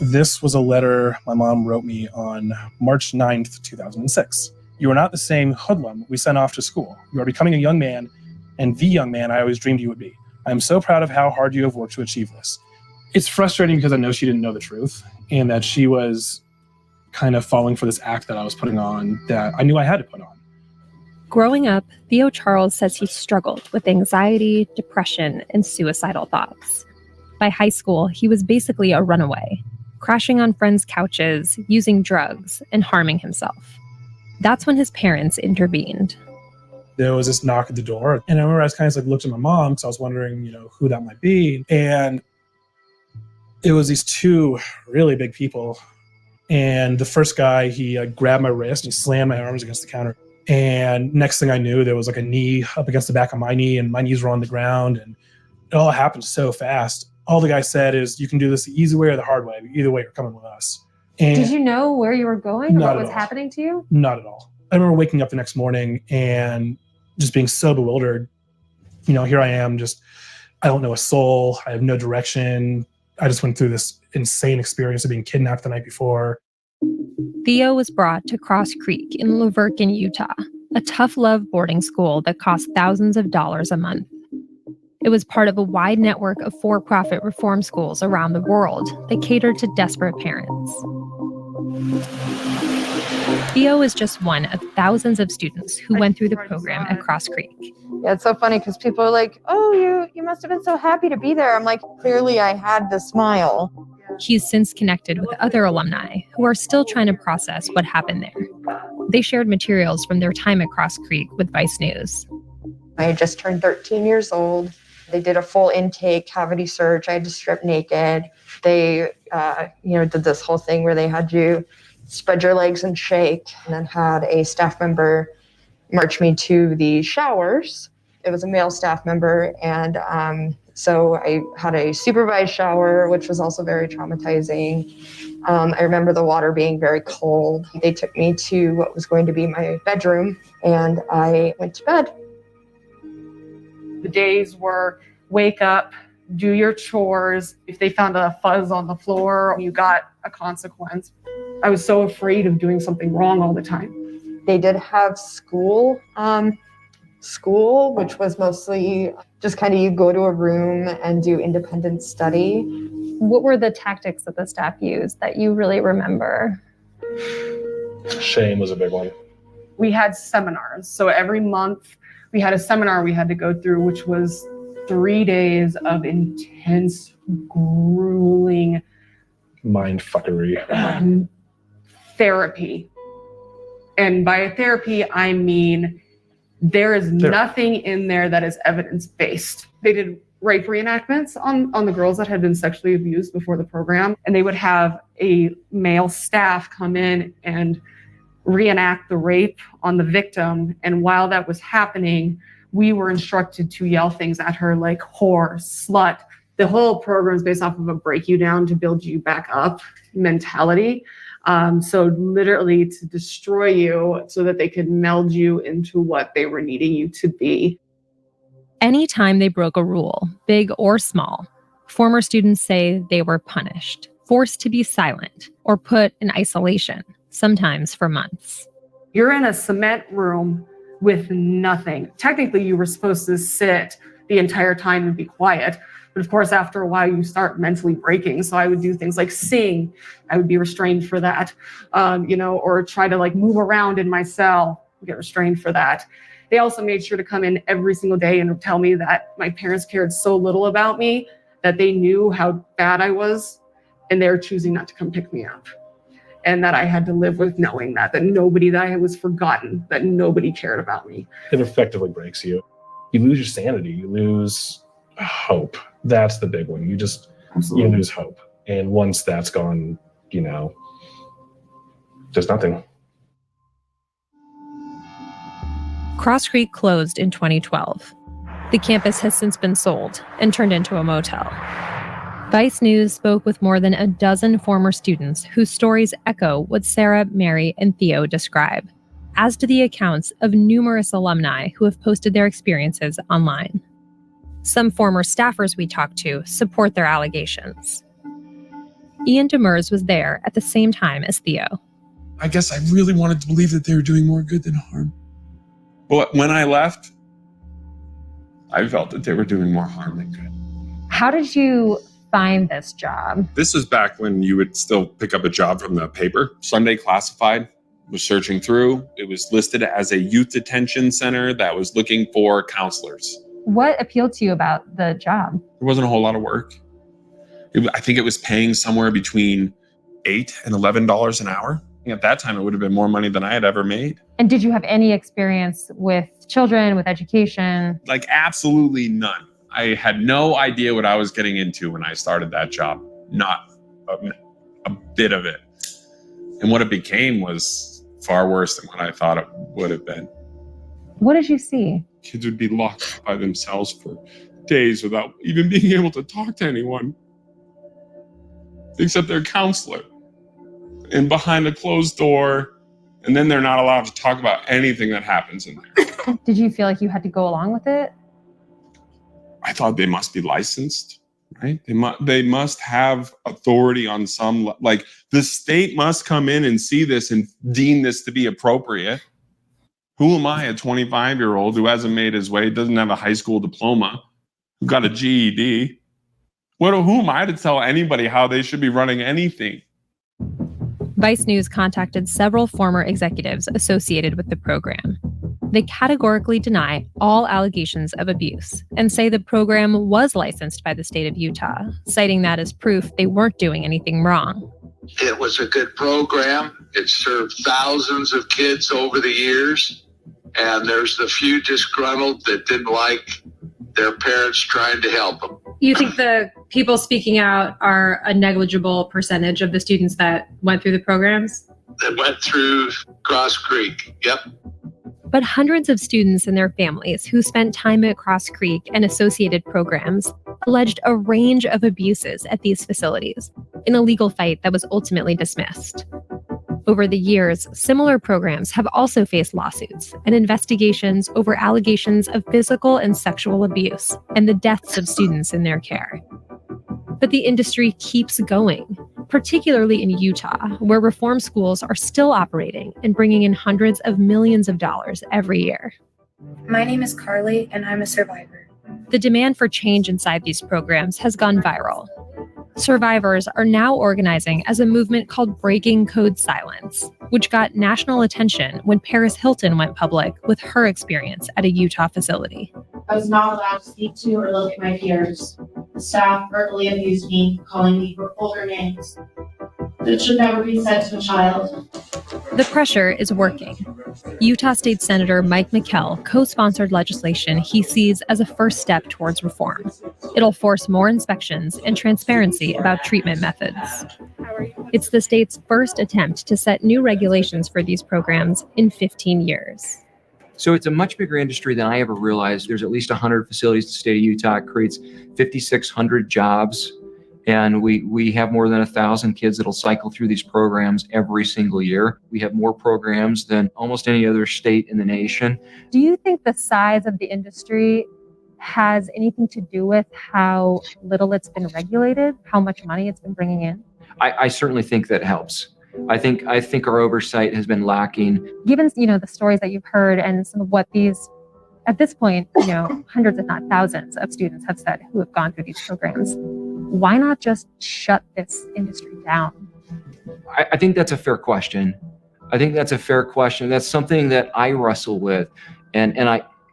This was a letter my mom wrote me on March 9th, 2006. You are not the same hoodlum we sent off to school. You are becoming a young man, and the young man I always dreamed you would be. I am so proud of how hard you have worked to achieve this. It's frustrating because I know she didn't know the truth, and that she was kind of falling for this act that I was putting on that I knew I had to put on. Growing up, Theo Charles says he struggled with anxiety, depression, and suicidal thoughts. By high school, he was basically a runaway, crashing on friends' couches, using drugs, and harming himself. That's when his parents intervened. There was this knock at the door, and I remember I was kind of like looked at my mom because I was wondering, who that might be. And it was these two really big people. And the first guy, he grabbed my wrist and he slammed my arms against the counter. And next thing I knew, there was like a knee up against the back of my knee, and my knees were on the ground, and it all happened so fast. All the guy said is, you can do this the easy way or the hard way. Either way, you're coming with us. And Did you know where you were going or Not what at was all. happening to you? Not at all. I remember waking up the next morning and just being so bewildered. Here I am, I don't know a soul. I have no direction. I just went through this insane experience of being kidnapped the night before. Theo was brought to Cross Creek in Laverkin, Utah, a tough love boarding school that cost thousands of dollars a month. It was part of a wide network of for-profit reform schools around the world that catered to desperate parents. Theo is just one of thousands of students who went through the program at Cross Creek. Yeah, it's so funny because people are like, oh, you must have been so happy to be there. I'm like, clearly I had the smile. He's since connected with other alumni who are still trying to process what happened there. They shared materials from their time at Cross Creek with Vice News. I had just turned 13 years old. They did a full intake cavity search. I had to strip naked. They, did this whole thing where they had you spread your legs and shake, and then had a staff member march me to the showers. It was a male staff member, and so I had a supervised shower, which was also very traumatizing. I remember the water being very cold. They took me to what was going to be my bedroom, and I went to bed. The days were wake up, do your chores. If they found a fuzz on the floor, you got a consequence. I was so afraid of doing something wrong all the time. They did have school, which was mostly just kind of you go to a room and do independent study. What were the tactics that the staff used that you really remember? Shame was a big one. We had seminars. So every month we had a seminar we had to go through, which was 3 days of intense, grueling Mind fuckery. Therapy. And by therapy, I mean there is nothing in there that is evidence-based. They did rape reenactments on the girls that had been sexually abused before the program, and they would have a male staff come in and reenact the rape on the victim. And while that was happening, we were instructed to yell things at her like whore, slut. The whole program is based off of a break you down to build you back up mentality. So literally to destroy you so that they could meld you into what they were needing you to be. Anytime they broke a rule, big or small, former students say they were punished, forced to be silent, or put in isolation, sometimes for months. You're in a cement room with nothing. Technically, you were supposed to sit the entire time and be quiet. But of course, after a while, you start mentally breaking. So I would do things like sing. I would be restrained for that, or try to like move around in my cell, get restrained for that. They also made sure to come in every single day and tell me that my parents cared so little about me that they knew how bad I was, and they're choosing not to come pick me up. And that I had to live with knowing that I was forgotten, that nobody cared about me. It effectively breaks you. You lose your sanity. You lose hope. That's the big one. You lose hope. And once that's gone, there's nothing. Cross Creek closed in 2012. The campus has since been sold and turned into a motel. Vice News spoke with more than a dozen former students whose stories echo what Sarah, Mary, and Theo describe, as do the accounts of numerous alumni who have posted their experiences online. Some former staffers we talked to support their allegations. Ian Demers was there at the same time as Theo. I guess I really wanted to believe that they were doing more good than harm. But when I left, I felt that they were doing more harm than good. How did you find this job? This was back when you would still pick up a job from the paper. Sunday Classified was searching through. It was listed as a youth detention center that was looking for counselors. What appealed to you about the job? There wasn't a whole lot of work. I think it was paying somewhere between $8 and $11 an hour. At that time, it would have been more money than I had ever made. And did you have any experience with children, with education? Like absolutely none. I had no idea what I was getting into when I started that job. Not a bit of it. And what it became was far worse than what I thought it would have been. What did you see? Kids would be locked up by themselves for days without even being able to talk to anyone except their counselor, and behind a closed door, and then they're not allowed to talk about anything that happens in there. Did you feel like you had to go along with it? I thought they must be licensed, right? They must have authority on some, like the state must come in and see this and deem this to be appropriate. Who am I, a 25-year-old who hasn't made his way, doesn't have a high school diploma, who got a GED? Who am I to tell anybody how they should be running anything? Vice News contacted several former executives associated with the program. They categorically deny all allegations of abuse and say the program was licensed by the state of Utah, citing that as proof they weren't doing anything wrong. It was a good program. It served thousands of kids over the years. And there's the few disgruntled that didn't like their parents trying to help them. You think the people speaking out are a negligible percentage of the students that went through the programs? That went through Cross Creek, yep. But hundreds of students and their families who spent time at Cross Creek and associated programs alleged a range of abuses at these facilities in a legal fight that was ultimately dismissed. Over the years, similar programs have also faced lawsuits and investigations over allegations of physical and sexual abuse and the deaths of students in their care. But the industry keeps going, particularly in Utah, where reform schools are still operating and bringing in hundreds of millions of dollars every year. My name is Carly, and I'm a survivor. The demand for change inside these programs has gone viral. Survivors are now organizing as a movement called Breaking Code Silence, which got national attention when Paris Hilton went public with her experience at a Utah facility. I was not allowed to speak to or look at my peers. The staff verbally abused me, calling me vulgar names. It should never be said to a child. The pressure is working. Utah State Senator Mike McKell co-sponsored legislation he sees as a first step towards reform. It'll force more inspections and transparency about treatment methods. It's the state's first attempt to set new regulations for these programs in 15 years. So it's a much bigger industry than I ever realized. There's at least 100 facilities in the state of Utah. It creates 5,600 jobs. And we have more than 1,000 kids that'll cycle through these programs every single year. We have more programs than almost any other state in the nation. Do you think the size of the industry has anything to do with how little it's been regulated, how much money it's been bringing in? I certainly think that helps. I think our oversight has been lacking. Given, the stories that you've heard and some of what these, at this point, hundreds if not thousands of students have said who have gone through these programs, why not just shut this industry down? I think that's a fair question. That's something that I wrestle with. And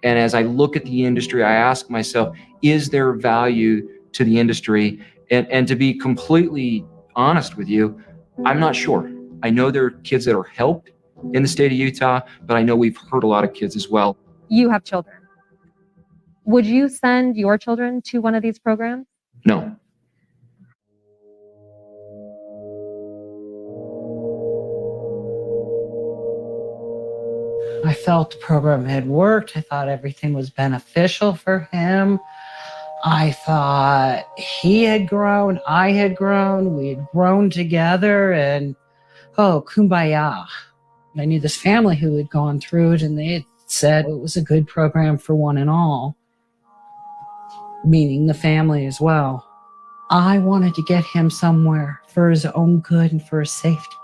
as I look at the industry, I ask myself, is there value to the industry? And to be completely honest with you, I'm not sure. I know there are kids that are helped in the state of Utah, but I know we've hurt a lot of kids as well. You have children. Would you send your children to one of these programs? No. I felt the program had worked. I thought everything was beneficial for him. I thought he had grown, I had grown, we had grown together, and kumbaya. I knew this family who had gone through it, and they had said it was a good program for one and all, meaning the family as well. I wanted to get him somewhere for his own good and for his safety.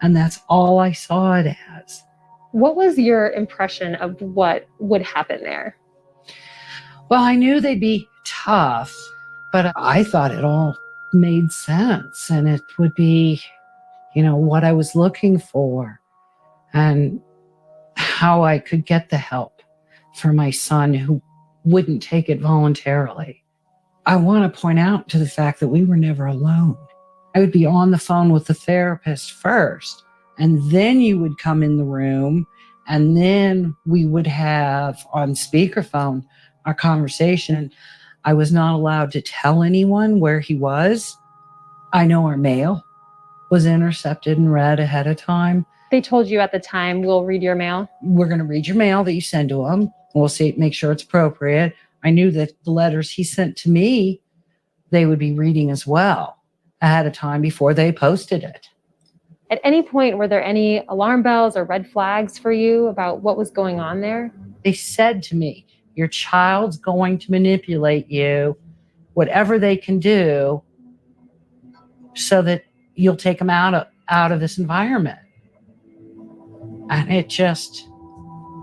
And that's all I saw it as. What was your impression of what would happen there? Well, I knew they'd be tough, but I thought it all made sense, and it would be, what I was looking for and how I could get the help for my son who wouldn't take it voluntarily. I want to point out to the fact that we were never alone. I would be on the phone with the therapist first, and then you would come in the room, and then we would have on speakerphone our conversation. I was not allowed to tell anyone where he was. I know our mail was intercepted and read ahead of time. They told you at the time, we'll read your mail? We're going to read your mail that you send to him. We'll see, make sure it's appropriate. I knew that the letters he sent to me, they would be reading as well ahead of time before they posted it. At any point, were there any alarm bells or red flags for you about what was going on there? They said to me, your child's going to manipulate you, whatever they can do, so that you'll take them out of this environment. And it just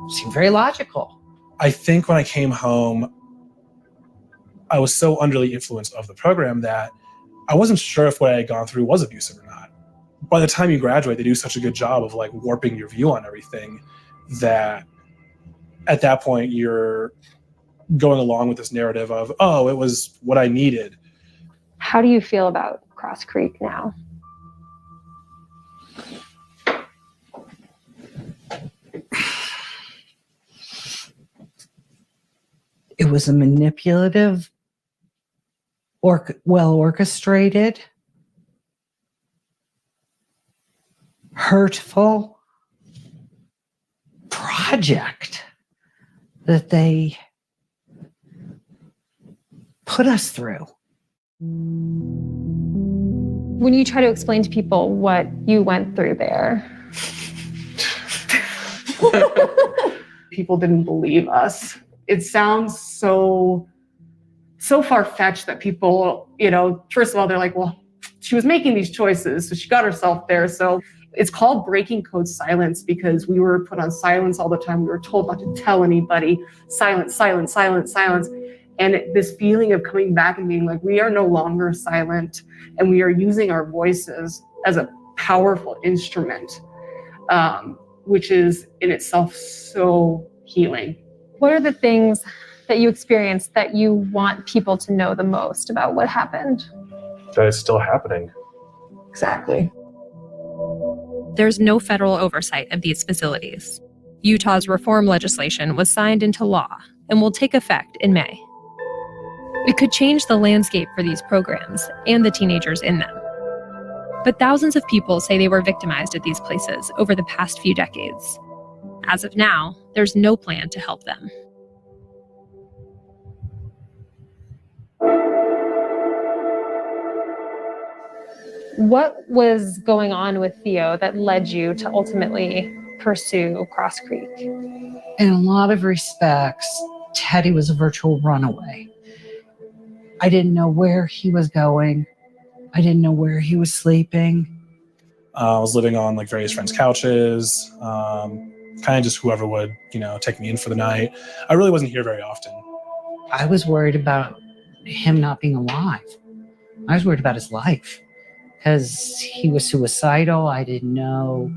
seemed very logical. I think when I came home, I was so under the influence of the program that I wasn't sure if what I had gone through was abusive or not. By the time you graduate, they do such a good job of warping your view on everything that at that point you're going along with this narrative of, it was what I needed. How do you feel about Cross Creek now? It was a manipulative, well-orchestrated, hurtful project that they put us through. When you try to explain to people what you went through there, People didn't believe us. It sounds so far-fetched that people, first of all, they're like, well, she was making these choices, so she got herself there. So it's called breaking code silence because we were put on silence all the time. We were told not to tell anybody. Silence, silence, silence, silence. And this feeling of coming back and being like, we are no longer silent, and we are using our voices as a powerful instrument, which is in itself so healing. what are the things that you experienced that you want people to know the most about what happened? That it's still happening. Exactly. There's no federal oversight of these facilities. Utah's reform legislation was signed into law and will take effect in May. It could change the landscape for these programs and the teenagers in them. But thousands of people say they were victimized at these places over the past few decades. As of now, there's no plan to help them. What was going on with Theo that led you to ultimately pursue Cross Creek? In a lot of respects, Teddy was a virtual runaway. I didn't know where he was going. I didn't know where he was sleeping. I was living on like various friends' couches, kind of just whoever would, take me in for the night. I really wasn't here very often. I was worried about him not being alive. I was worried about his life because he was suicidal. I didn't know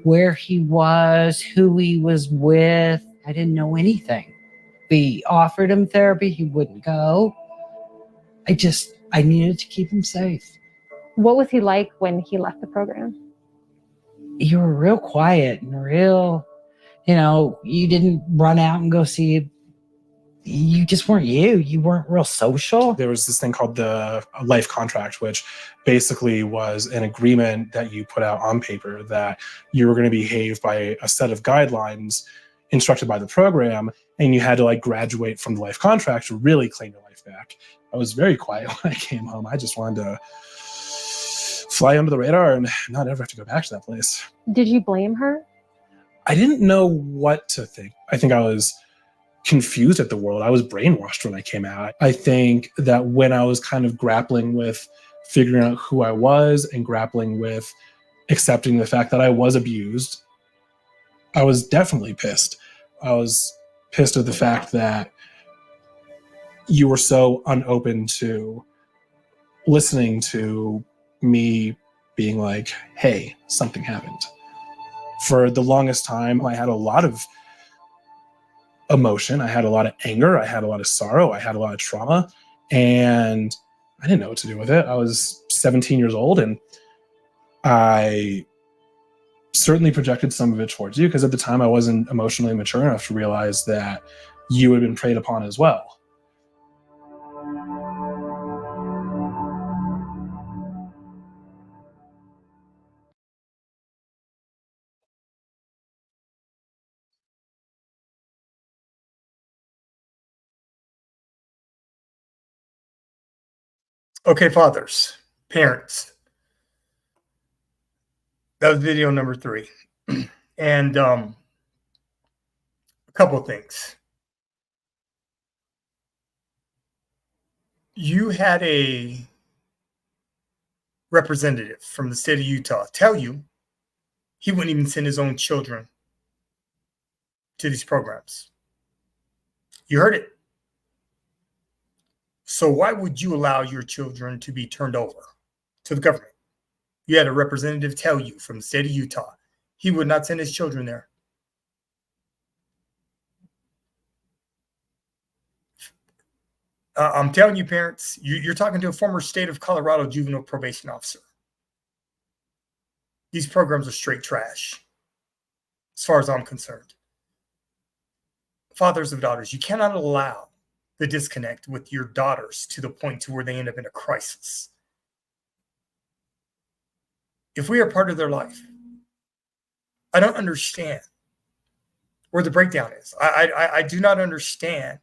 where he was, who he was with. I didn't know anything. We offered him therapy. He wouldn't go. I needed to keep him safe. What was he like when he left the program? You were real quiet and real, you didn't run out and go see. You just weren't you. You weren't real social. There was this thing called the life contract, which basically was an agreement that you put out on paper that you were going to behave by a set of guidelines instructed by the program, and you had to graduate from the life contract to really claim your life back. I was very quiet when I came home. I just wanted to fly under the radar and not ever have to go back to that place. Did you blame her? I didn't know what to think. I think I was confused at the world. I was brainwashed when I came out. I think that when I was kind of grappling with figuring out who I was and grappling with accepting the fact that I was abused, I was definitely pissed. I was pissed at the fact that you were so unopen to listening to me being like, hey, something happened. For the longest time, I had a lot of emotion. I had a lot of anger. I had a lot of sorrow. I had a lot of trauma, and I didn't know what to do with it. I was 17 years old, and I certainly projected some of it towards you because at the time I wasn't emotionally mature enough to realize that you had been preyed upon as well. Okay, fathers, parents. That was video number 3. And a couple of things. You had a representative from the state of Utah tell you he wouldn't even send his own children to these programs. You heard it. So why would you allow your children to be turned over to the government? You had a representative tell you from the state of Utah he would not send his children there. I'm telling you, parents, you're talking to a former state of Colorado juvenile probation officer. These programs are straight trash, as far as I'm concerned. Fathers of daughters, you cannot allow the disconnect with your daughters to the point to where they end up in a crisis. If we are part of their life, I don't understand where the breakdown is. I do not understand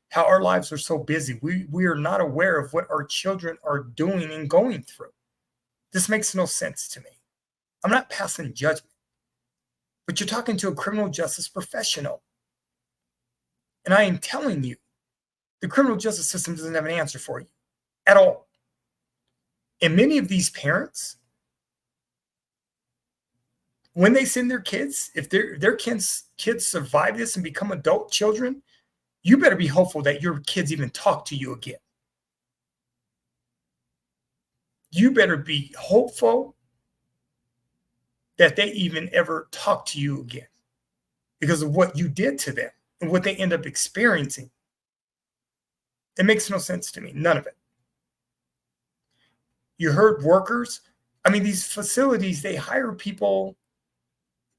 how our lives are so busy. We are not aware of what our children are doing and going through. This makes no sense to me. I'm not passing judgment, but you're talking to a criminal justice professional. And I am telling you, the criminal justice system doesn't have an answer for you at all. And many of these parents, when they send their kids, if their kids survive this and become adult children, you better be hopeful that your kids even talk to you again. You better be hopeful that they even ever talk to you again because of what you did to them and what they end up experiencing. It makes no sense to me. None of it. You heard workers. I mean, these facilities, they hire people,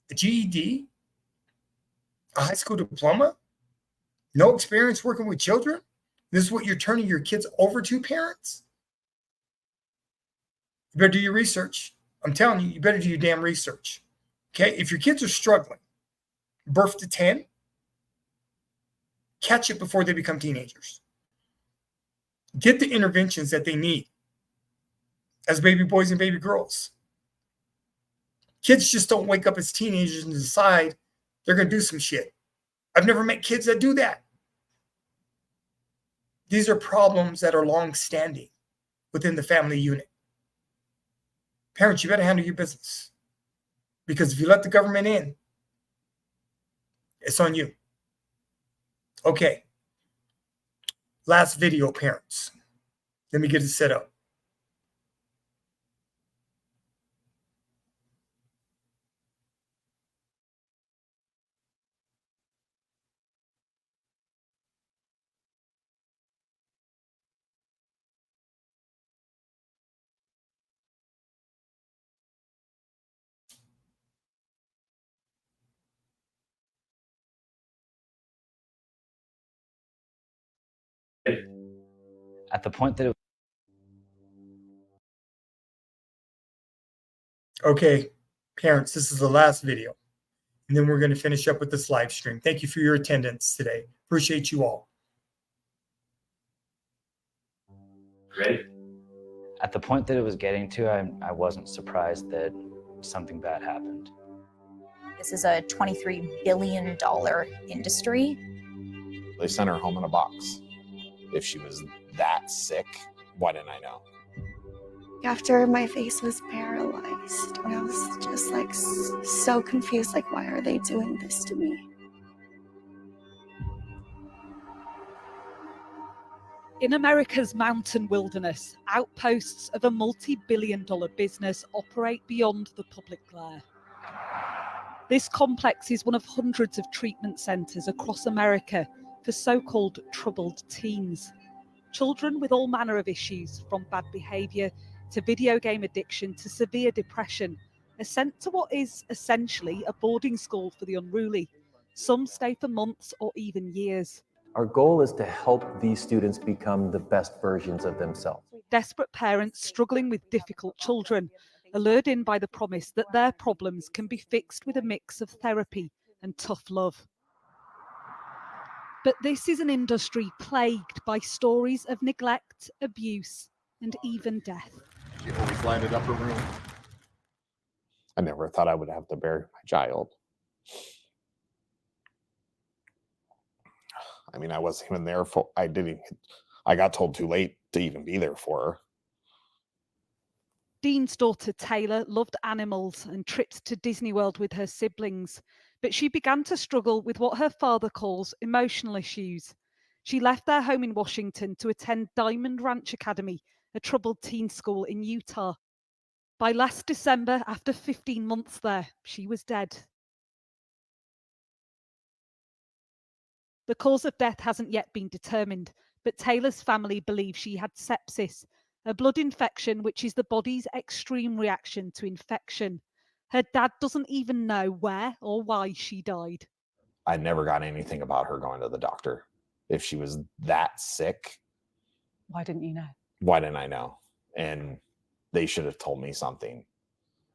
a GED, a high school diploma, no experience working with children. This is what you're turning your kids over to, parents? You better do your research. I'm telling you, you better do your damn research. Okay? If your kids are struggling, birth to 10, catch it before they become teenagers. Get the interventions that they need as baby boys and baby girls. Kids just don't wake up as teenagers and decide they're going to do some shit. I've never met kids that do that. These are problems that are long-standing within the family unit. Parents, you better handle your business. Because if you let the government in, it's on you. Okay. Last video, parents. Let me get it set up. At the point that it Okay, parents, this is the last video. And then we're going to finish up with this live stream. Thank you for your attendance today. Appreciate you all. Ready? At the point that it was getting to, I wasn't surprised that something bad happened. This is a $23 billion industry. They sent her home in a box. If she was that sick, why didn't I know? After my face was paralyzed, and I was just like so confused, like, why are they doing this to me? In America's mountain wilderness, outposts of a multi-billion-dollar business operate beyond the public glare. This complex is one of hundreds of treatment centers across America for so-called troubled teens. Children with all manner of issues, from bad behavior to video game addiction to severe depression, are sent to what is essentially a boarding school for the unruly. Some stay for months or even years. Our goal is to help these students become the best versions of themselves. Desperate parents struggling with difficult children are lured in by the promise that their problems can be fixed with a mix of therapy and tough love. But this is an industry plagued by stories of neglect, abuse, and even death. She always lighted up her room. I never thought I would have to bury my child. I mean, I wasn't even there for, I got told too late to even be there for her. Dean's daughter Taylor loved animals and trips to Disney World with her siblings, but she began to struggle with what her father calls emotional issues. She left their home in Washington to attend Diamond Ranch Academy, a troubled teen school in Utah. By last December, after 15 months there, she was dead. The cause of death hasn't yet been determined, but Taylor's family believe she had sepsis, a blood infection which is the body's extreme reaction to infection. Her dad doesn't even know where or why she died. I never got anything about her going to the doctor. If she was that sick, Why didn't you know? why didn't I know? And they should have told me something.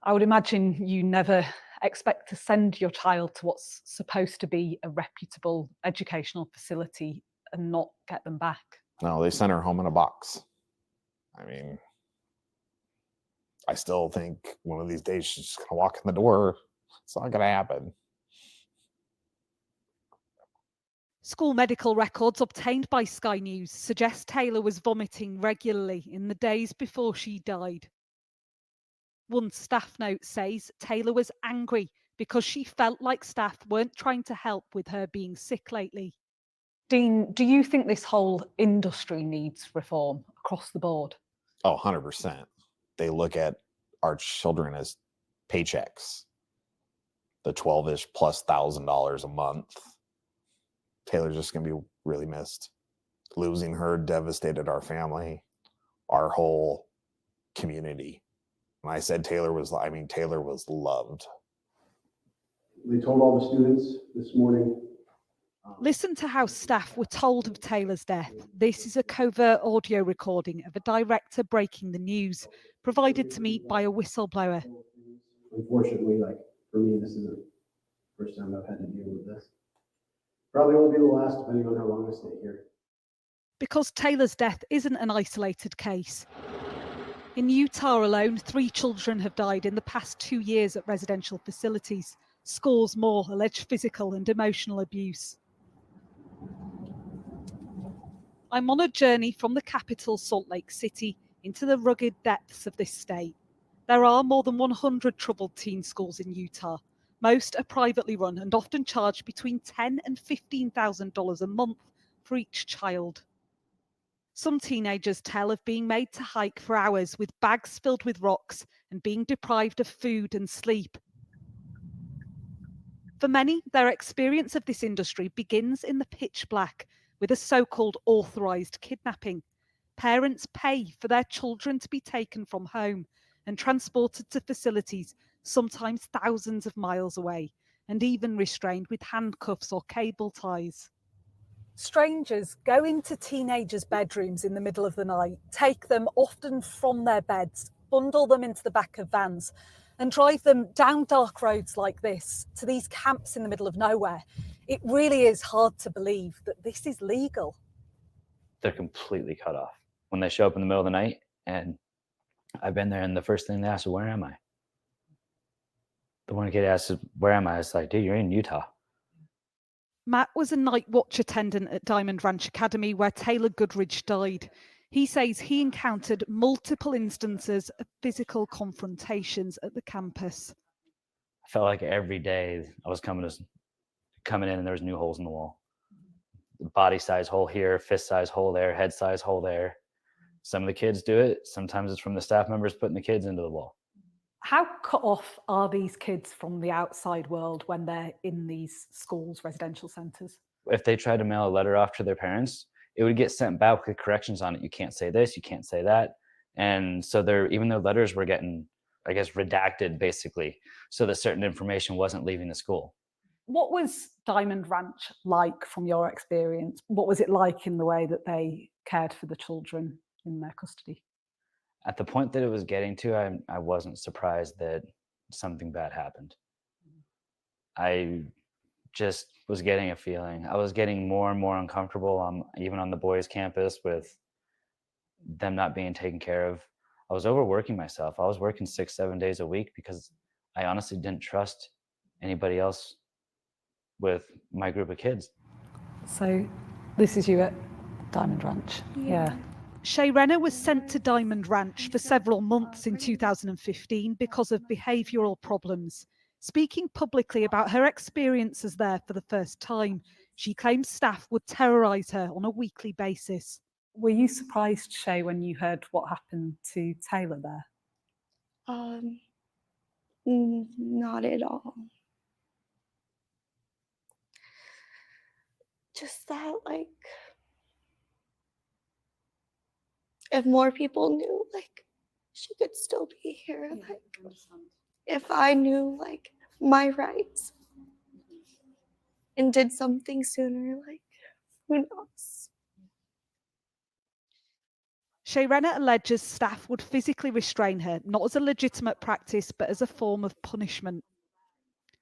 I would imagine you never expect to send your child to what's supposed to be a reputable educational facility and not get them back. No, they sent her home in a box. I mean, I still think one of these days she's just going to walk in the door. It's not going to happen. School medical records obtained by Sky News suggest Taylor was vomiting regularly in the days before she died. One staff note says Taylor was angry because she felt like staff weren't trying to help with her being sick lately. Dean, do you think this whole industry needs reform across the board? Oh, 100%. They look at our children as paychecks. The 12-ish plus $1,000 a month. Taylor's just going to be really missed. Losing her devastated our family, our whole community. When I said Taylor was loved. They told all the students this morning. Listen to how staff were told of Taylor's death. This is a covert audio recording of a director breaking the news, provided to me by a whistleblower. Unfortunately, for me, this is the first time I've had to deal with this. Probably won't be the last, depending on how long I stay here. Because Taylor's death isn't an isolated case. In Utah alone, 3 children have died in the past 2 years at residential facilities. Scores more allege physical and emotional abuse. I'm on a journey from the capital, Salt Lake City, into the rugged depths of this state. There are more than 100 troubled teen schools in Utah. Most are privately run and often charge between $10,000 and $15,000 a month for each child. Some teenagers tell of being made to hike for hours with bags filled with rocks and being deprived of food and sleep. For many, their experience of this industry begins in the pitch black with a so-called authorized kidnapping. Parents pay for their children to be taken from home and transported to facilities, sometimes thousands of miles away, and even restrained with handcuffs or cable ties. Strangers go into teenagers' bedrooms in the middle of the night, take them often from their beds, bundle them into the back of vans, and drive them down dark roads like this to these camps in the middle of nowhere. It really is hard to believe that this is legal. They're completely cut off. When they show up in the middle of the night, and I've been there, and the first thing they ask is, where am I? The one kid asks, where am I? It's like, dude, you're in Utah. Matt was a night watch attendant at Diamond Ranch Academy where Taylor Goodridge died. He says he encountered multiple instances of physical confrontations at the campus. I felt like every day I was coming in and there was new holes in the wall. Body size hole here, fist size hole there, head size hole there. Some of the kids do it. Sometimes it's from the staff members putting the kids into the wall. How cut off are these kids from the outside world when they're in these schools, residential centres? If they tried to mail a letter off to their parents, it would get sent back with corrections on it. You can't say this, you can't say that. And so even their letters were getting, I guess, redacted basically, so that certain information wasn't leaving the school. What was Diamond Ranch like from your experience? What was it like in the way that they cared for the children in their custody? At the point that it was getting to, I wasn't surprised that something bad happened. I just was getting a feeling. I was getting more and more uncomfortable, even on the boys' campus, with them not being taken care of. I was overworking myself. I was working 6-7 days a week because I honestly didn't trust anybody else with my group of kids. So this is you at Diamond Ranch? Yeah. Shay Renner was sent to Diamond Ranch for several months in 2015 because of behavioural problems. Speaking publicly about her experiences there for the first time, she claims staff would terrorise her on a weekly basis. Were you surprised, Shay, when you heard what happened to Taylor there? Not at all. Just that, like, if more people knew, like, she could still be here. Like, if I knew, like, my rights and did something sooner, like, who knows? Shay Renner alleges staff would physically restrain her, not as a legitimate practice, but as a form of punishment.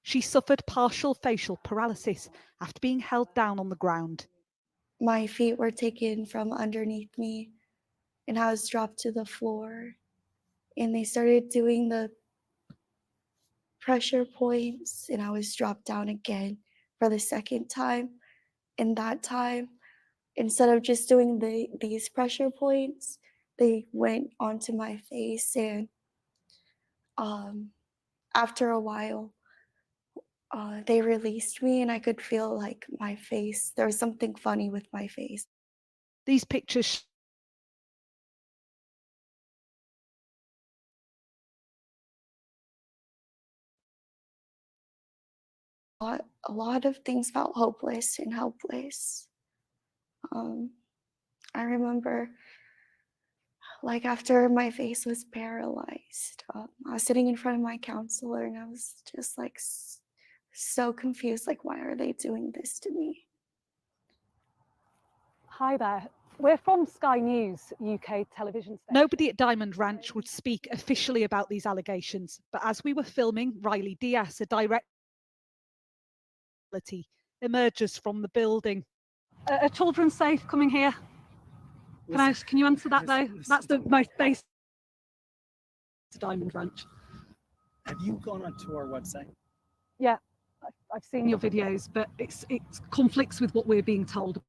She suffered partial facial paralysis after being held down on the ground. My feet were taken from underneath me and I was dropped to the floor. And they started doing the pressure points and I was dropped down again for the second time. And that time, instead of just doing these pressure points, they went onto my face, and after a while, they released me and I could feel like my face. There was something funny with my face. These pictures A lot of things felt hopeless and helpless. I remember, like, after my face was paralyzed, I was sitting in front of my counselor and I was just like so confused, like, why are they doing this to me? Hi there. We're from Sky News, UK television station. Nobody at Diamond Ranch would speak officially about these allegations, but as we were filming, Riley Diaz, a director, emerges from the building. Are children safe coming here? Can you answer that though? That's the most basic to Diamond Ranch. Have you gone onto our website? Yeah, I've seen your videos, but it conflicts with what we're being told.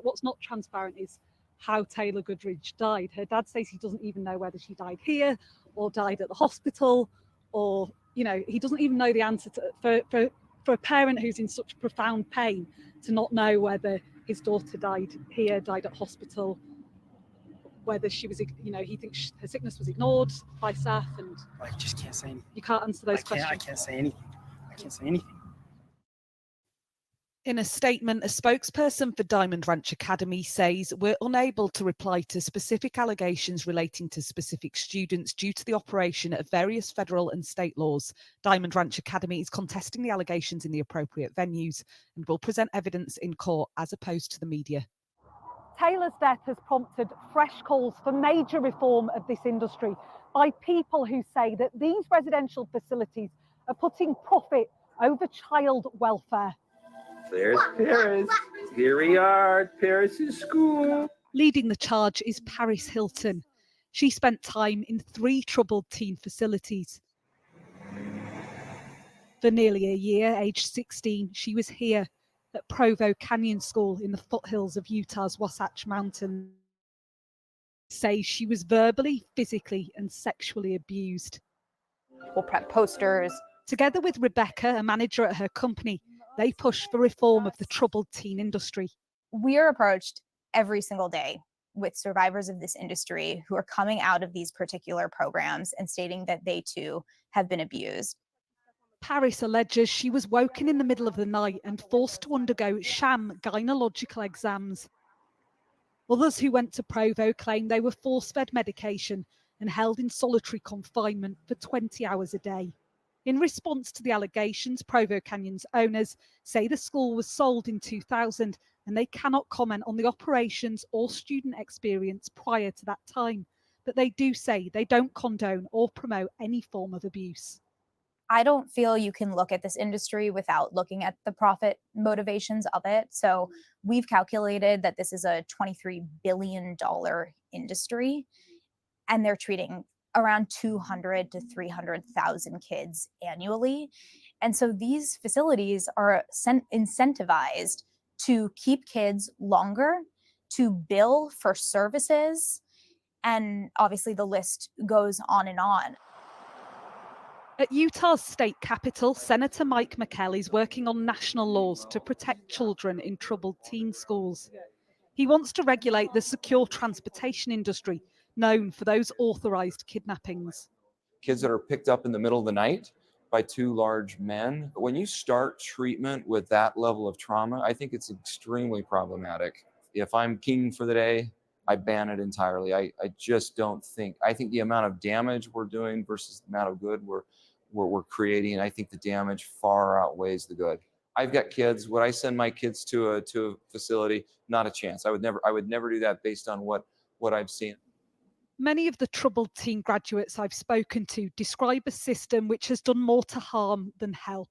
But what's not transparent is how Taylor Goodridge died. Her dad says he doesn't even know whether she died here or died at the hospital, or, you know, he doesn't even know the answer to, for a parent who's in such profound pain to not know whether his daughter died here, died at hospital, whether she was, you know, he thinks her sickness was ignored by staff, and I just can't say anything. You can't answer those questions. I can't say anything. I can't say anything. In a statement, a spokesperson for Diamond Ranch Academy says, "We're unable to reply to specific allegations relating to specific students due to the operation of various federal and state laws. Diamond Ranch Academy is contesting the allegations in the appropriate venues and will present evidence in court as opposed to the media." Taylor's death has prompted fresh calls for major reform of this industry by people who say that these residential facilities are putting profit over child welfare. There's Paris. Here we are at Paris's school. Leading the charge is Paris Hilton. She spent time in 3 troubled teen facilities. For nearly a year, aged 16, she was here at Provo Canyon School in the foothills of Utah's Wasatch Mountains. Says she was verbally, physically, and sexually abused. We'll prep posters. Together with Rebecca, a manager at her company, they push for reform of the troubled teen industry. We are approached every single day with survivors of this industry who are coming out of these particular programs and stating that they too have been abused. Paris alleges she was woken in the middle of the night and forced to undergo sham gynecological exams. Others who went to Provo claim they were force-fed medication and held in solitary confinement for 20 hours a day. In response to the allegations, Provo Canyon's owners say the school was sold in 2000 and they cannot comment on the operations or student experience prior to that time. But they do say they don't condone or promote any form of abuse. I don't feel you can look at this industry without looking at the profit motivations of it. So we've calculated that this is a $23 billion industry, and they're treating around 200 to 300,000 kids annually. And so these facilities are incentivized to keep kids longer, to bill for services, and obviously the list goes on and on. At Utah's state capitol, Senator Mike McKell is working on national laws to protect children in troubled teen schools. He wants to regulate the secure transportation industry, known for those authorized kidnappings. Kids that are picked up in the middle of the night by 2 large men. When you start treatment with that level of trauma, I think it's extremely problematic. If I'm king for the day, I ban it entirely. I just don't think, I think the amount of damage we're doing versus the amount of good we're creating, I think the damage far outweighs the good. I've got kids. Would I send my kids to a facility? Not a chance. I would never do that based on what I've seen. Many of the troubled teen graduates I've spoken to describe a system which has done more to harm than help.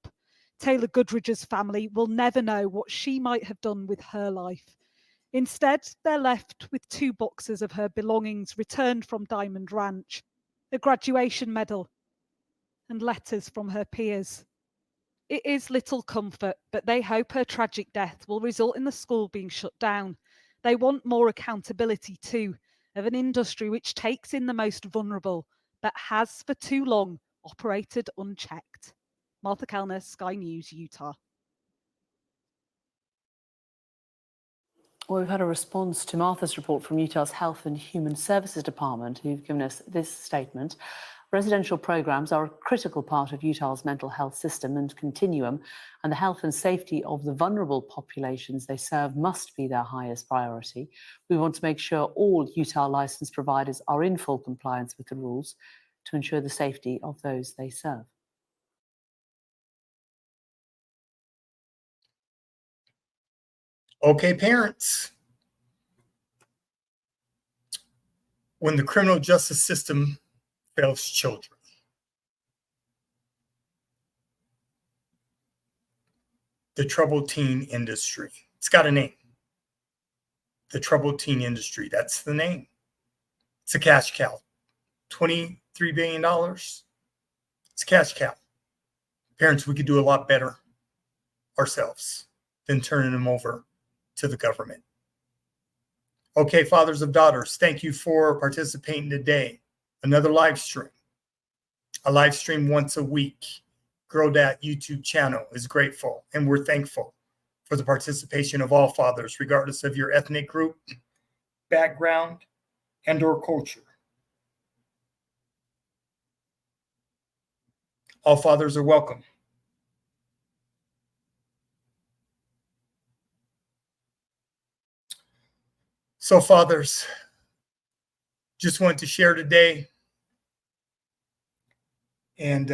Taylor Goodridge's family will never know what she might have done with her life. Instead, they're left with 2 boxes of her belongings returned from Diamond Ranch, a graduation medal, and letters from her peers. It is little comfort, but they hope her tragic death will result in the school being shut down. They want more accountability too, of an industry which takes in the most vulnerable, but has for too long operated unchecked. Martha Kellner, Sky News, Utah. Well, we've had a response to Martha's report from Utah's Health and Human Services Department, who've given us this statement. Residential programs are a critical part of Utah's mental health system and continuum, and the health and safety of the vulnerable populations they serve must be their highest priority. We want to make sure all Utah licensed providers are in full compliance with the rules to ensure the safety of those they serve. Okay, parents. When the criminal justice system fails children, the troubled teen industry. It's got a name. The troubled teen industry. That's the name. It's a cash cow. $23 billion. It's a cash cow. Parents, we could do a lot better ourselves than turning them over to the government. Okay, fathers of daughters, thank you for participating today. Another live stream. A live stream once a week. Grow that YouTube channel is grateful, and we're thankful for the participation of all fathers, regardless of your ethnic group, background, and or culture. All fathers are welcome. So fathers, just wanted to share today, and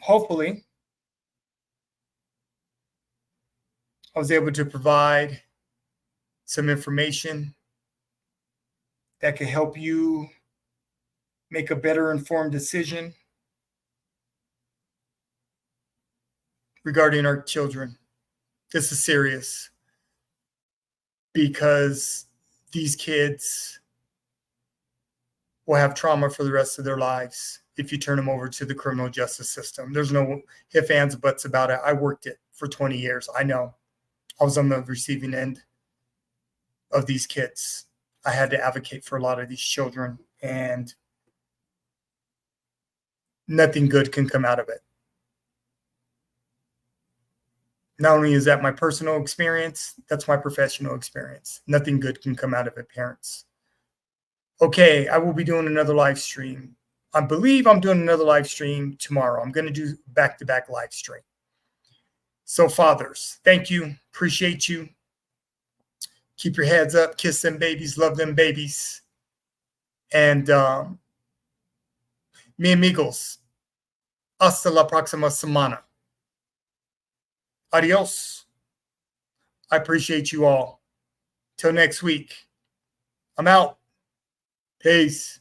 hopefully I was able to provide some information that could help you make a better informed decision regarding our children. This is serious because these kids will have trauma for the rest of their lives if you turn them over to the criminal justice system. There's no ifs, ands, buts about it. I worked it for 20 years. I know. I was on the receiving end of these kids. I had to advocate for a lot of these children, and nothing good can come out of it. Not only is that my personal experience, that's my professional experience. Nothing good can come out of it, parents. Okay, I will be doing another live stream. I believe I'm doing another live stream tomorrow. I'm going to do back-to-back live stream. So fathers, thank you. Appreciate you. Keep your heads up. Kiss them babies. Love them babies. And mi amigos, hasta la próxima semana. Adios. I appreciate you all. Till next week. I'm out. Peace.